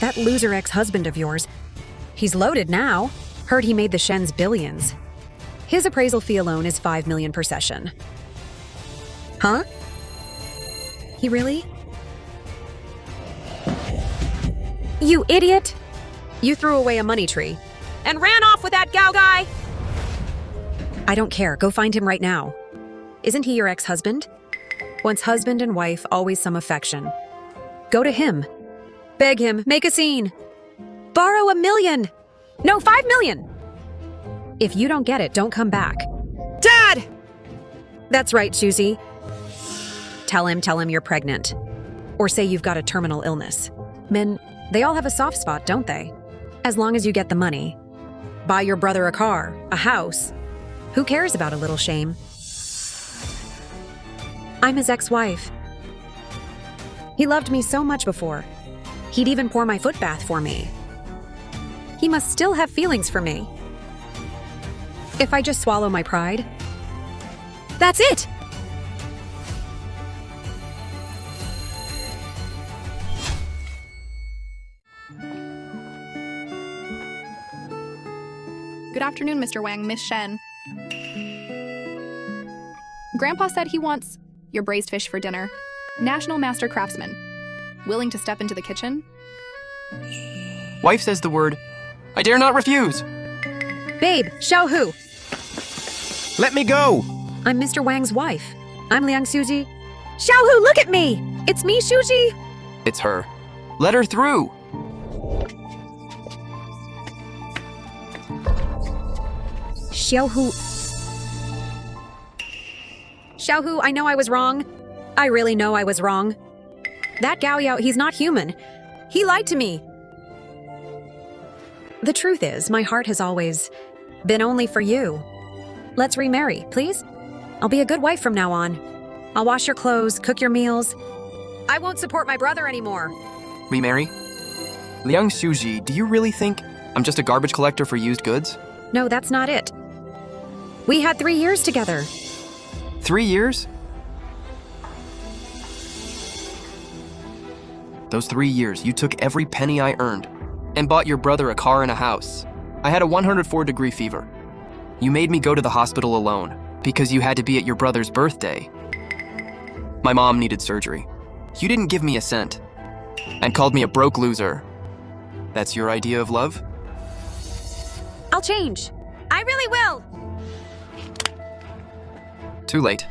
That loser ex-husband of yours, he's loaded now. Heard he made the Shen's billions. His appraisal fee alone is 5 million per session. Huh? He really? You idiot! You threw away a money tree and ran off with that Gao guy! I don't care. Go find him right now. Isn't he your ex-husband? Once husband and wife, always some affection. Go to him. Beg him. Make a scene. Borrow 1 million. No, 5 million. If you don't get it, don't come back. Dad! That's right, Susie. Tell him you're pregnant. Or say you've got a terminal illness. Men, they all have a soft spot, don't they? As long as you get the money. Buy your brother a car, a house. Who cares about a little shame? I'm his ex-wife. He loved me so much before. He'd even pour my foot bath for me. He must still have feelings for me. If I just swallow my pride, that's it! Good afternoon, Mr. Wang, Miss Shen. Grandpa said he wants your braised fish for dinner. National Master Craftsman. Willing to step into the kitchen? Wife says the word, I dare not refuse. Babe, Xiaohu. Let me go! I'm Mr. Wang's wife. I'm Liang Suji. Xiaohu, look at me! It's me, Shuji. It's her. Let her through. Xiaohu. Xiaohu, I know I was wrong. I really know I was wrong. That Gao Yao, he's not human. He lied to me. The truth is, my heart has always been only for you. Let's remarry, please? I'll be a good wife from now on. I'll wash your clothes, cook your meals. I won't support my brother anymore. Remarry? Liang Suji, do you really think I'm just a garbage collector for used goods? No, that's not it. We had 3 years together. 3 years? Those 3 years, you took every penny I earned and bought your brother a car and a house. I had a 104-degree fever. You made me go to the hospital alone because you had to be at your brother's birthday. My mom needed surgery. You didn't give me a cent and called me a broke loser. That's your idea of love? I'll change. I really will. Too late.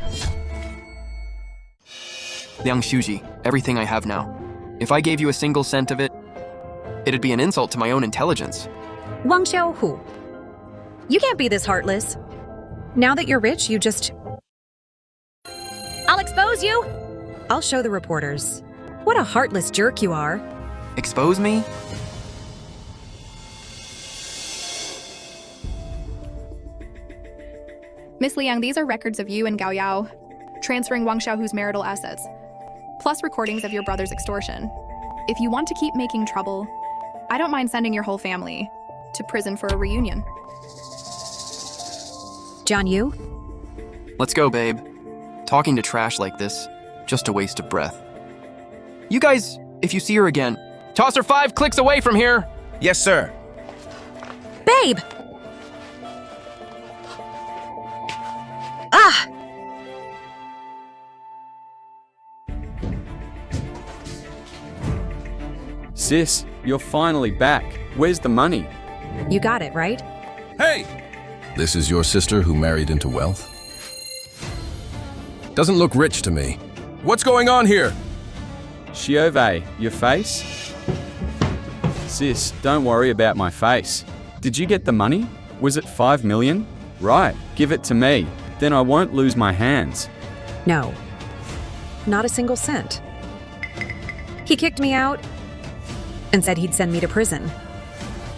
Liang Shuji, everything I have now. If I gave you a single cent of it, it'd be an insult to my own intelligence. Wang Xiaohu, you can't be this heartless. Now that you're rich, you just... I'll expose you! I'll show the reporters. What a heartless jerk you are. Expose me? Miss Liang, these are records of you and Gao Yao transferring Wang Xiaohu's marital assets, plus recordings of your brother's extortion. If you want to keep making trouble, I don't mind sending your whole family to prison for a reunion. John Yu? Let's go, babe. Talking to trash like this, just a waste of breath. You guys, if you see her again, toss her 5 clicks away from here. Yes, sir. Babe! Ah! Sis, you're finally back. Where's the money? You got it, right? Hey! This is your sister who married into wealth? Doesn't look rich to me. What's going on here? Shiove, your face? Sis, don't worry about my face. Did you get the money? Was it 5 million? Right, give it to me. Then I won't lose my hands. No. Not a single cent. He kicked me out and said he'd send me to prison.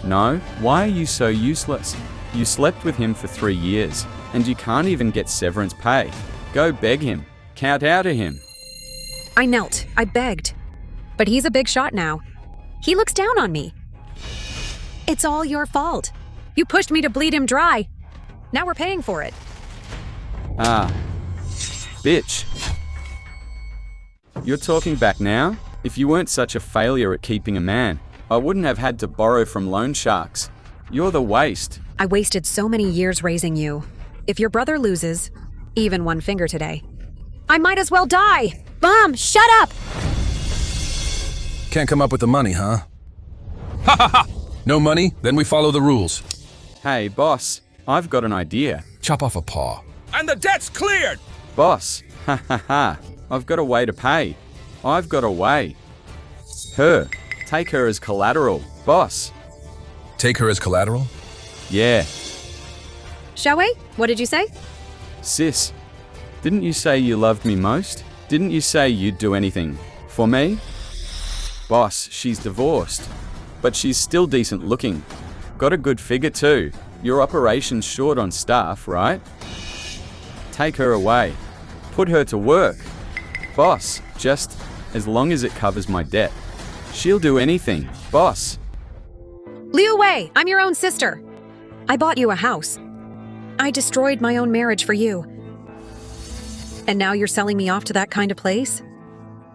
No, why are you so useless? You slept with him for 3 years, and you can't even get severance pay. Go beg him. Kowtow to him. I knelt. I begged. But he's a big shot now. He looks down on me. It's all your fault. You pushed me to bleed him dry. Now we're paying for it. Ah, bitch. You're talking back now? If you weren't such a failure at keeping a man, I wouldn't have had to borrow from loan sharks. You're the waste. I wasted so many years raising you. If your brother loses, even one finger today, I might as well die. Mom, shut up! Can't come up with the money, huh? Ha ha ha! No money? Then we follow the rules. Hey, boss, I've got an idea. Chop off a paw. And the debt's cleared! Boss, ha ha ha, I've got a way to pay. I've got a way. Her. Take her as collateral. Boss. Take her as collateral? Yeah. Shall we? What did you say? Sis, didn't you say you loved me most? Didn't you say you'd do anything for me? Boss, she's divorced, but she's still decent looking. Got a good figure too. Your operation's short on staff, right? Take her away. Put her to work. Boss, just as long as it covers my debt. She'll do anything. Boss. Liu Wei, I'm your own sister. I bought you a house. I destroyed my own marriage for you. And now you're selling me off to that kind of place?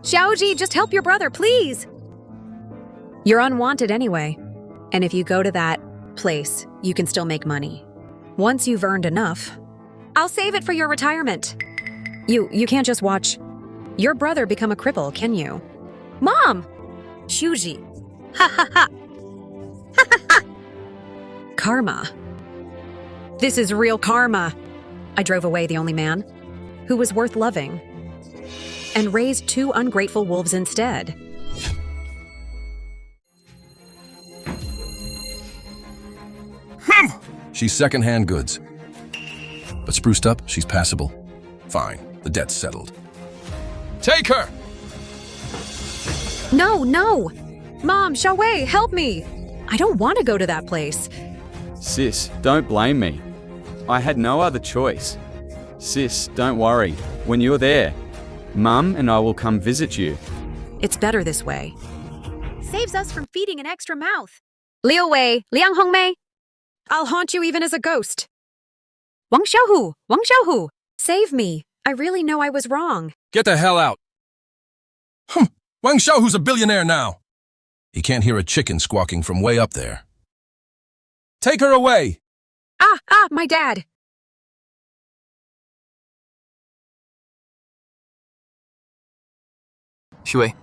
Xiaoji, just help your brother, please! You're unwanted anyway. And if you go to that place, you can still make money. Once you've earned enough, I'll save it for your retirement. You can't just watch your brother become a cripple, can you? Mom! Shuji. Ha ha ha! Ha ha ha! Karma. This is real karma. I drove away the only man who was worth loving and raised 2 ungrateful wolves instead. She's second-hand goods. But spruced up, she's passable. Fine, the debt's settled. Take her! No, no! Mom, Xiaowei, help me! I don't want to go to that place. Sis, don't blame me. I had no other choice. Sis, don't worry. When you're there, Mum and I will come visit you. It's better this way. Saves us from feeding an extra mouth. Liu Wei, Liang Hongmei. I'll haunt you even as a ghost. Wang Xiaohu, save me. I really know I was wrong. Get the hell out. Wang Xiaohu's a billionaire now. He can't hear a chicken squawking from way up there. Take her away. My dad. Shui.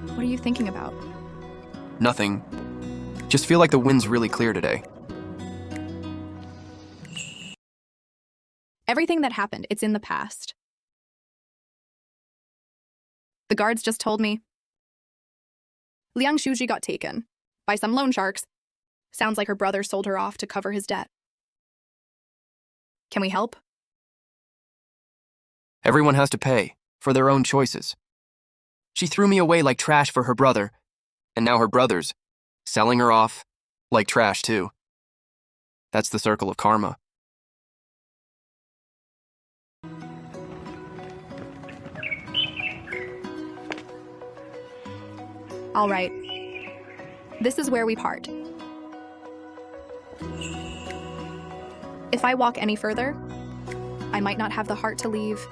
What are you thinking about? Nothing. Just feel like the wind's really clear today. Everything that happened, it's in the past. The guards just told me Liang Shuji got taken by some loan sharks. Sounds like her brother sold her off to cover his debt. Can we help? Everyone has to pay for their own choices. She threw me away like trash for her brother, and now her brother's selling her off like trash too. That's the circle of karma. All right. This is where we part. If I walk any further, I might not have the heart to leave.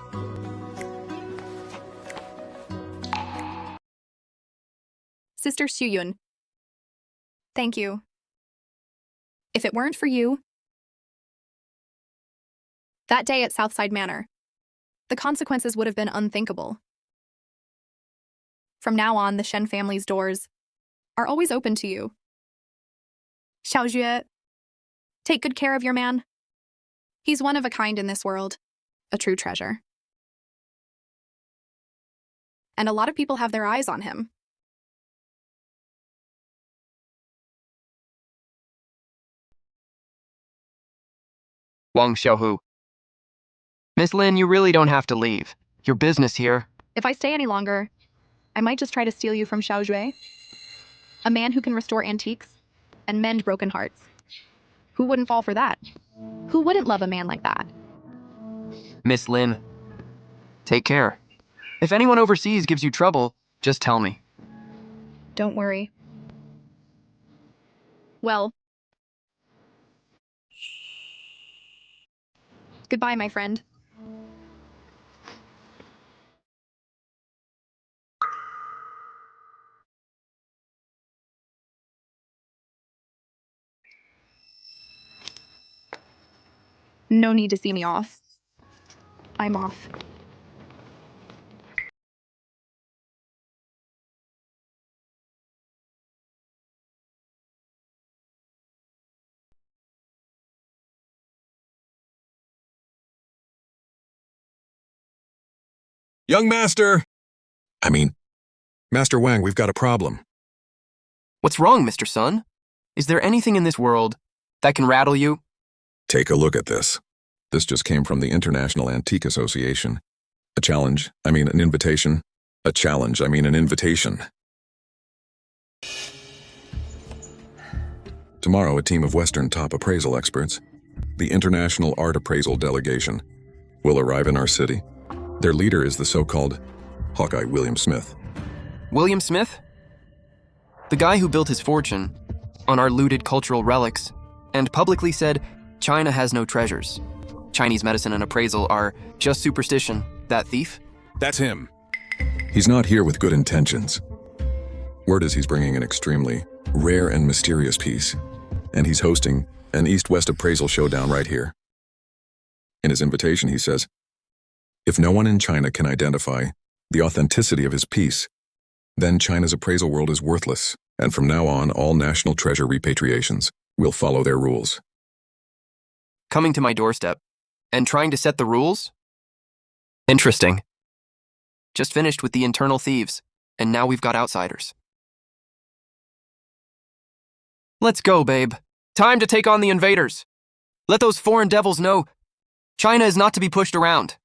Sister Xuyun. Thank you. If it weren't for you, that day at Southside Manor, the consequences would have been unthinkable. From now on, the Shen family's doors are always open to you. Xiaojue, take good care of your man. He's one of a kind in this world, a true treasure. And a lot of people have their eyes on him. Wang Xiaohu. Miss Lin, you really don't have to leave. Your business here. If I stay any longer, I might just try to steal you from Xiaojue, a man who can restore antiques and mend broken hearts. Who wouldn't fall for that? Who wouldn't love a man like that? Miss Lin, take care. If anyone overseas gives you trouble, just tell me. Don't worry. Well, goodbye, my friend. No need to see me off. I'm off. Young master! Master Wang, we've got a problem. What's wrong, Mr. Sun? Is there anything in this world that can rattle you? Take a look at this. This just came from the International Antique Association. An invitation. A challenge, an invitation. Tomorrow, a team of Western top appraisal experts, the International Art Appraisal Delegation, will arrive in our city. Their leader is the so-called Hawkeye William Smith. William Smith? The guy who built his fortune on our looted cultural relics and publicly said China has no treasures. Chinese medicine and appraisal are just superstition. That thief? That's him. He's not here with good intentions. Word is he's bringing an extremely rare and mysterious piece, and he's hosting an East-West appraisal showdown right here. In his invitation, he says, if no one in China can identify the authenticity of his piece, then China's appraisal world is worthless, and from now on, all national treasure repatriations will follow their rules. Coming to my doorstep and trying to set the rules? Interesting. Just finished with the internal thieves, and now we've got outsiders. Let's go, babe. Time to take on the invaders. Let those foreign devils know China is not to be pushed around.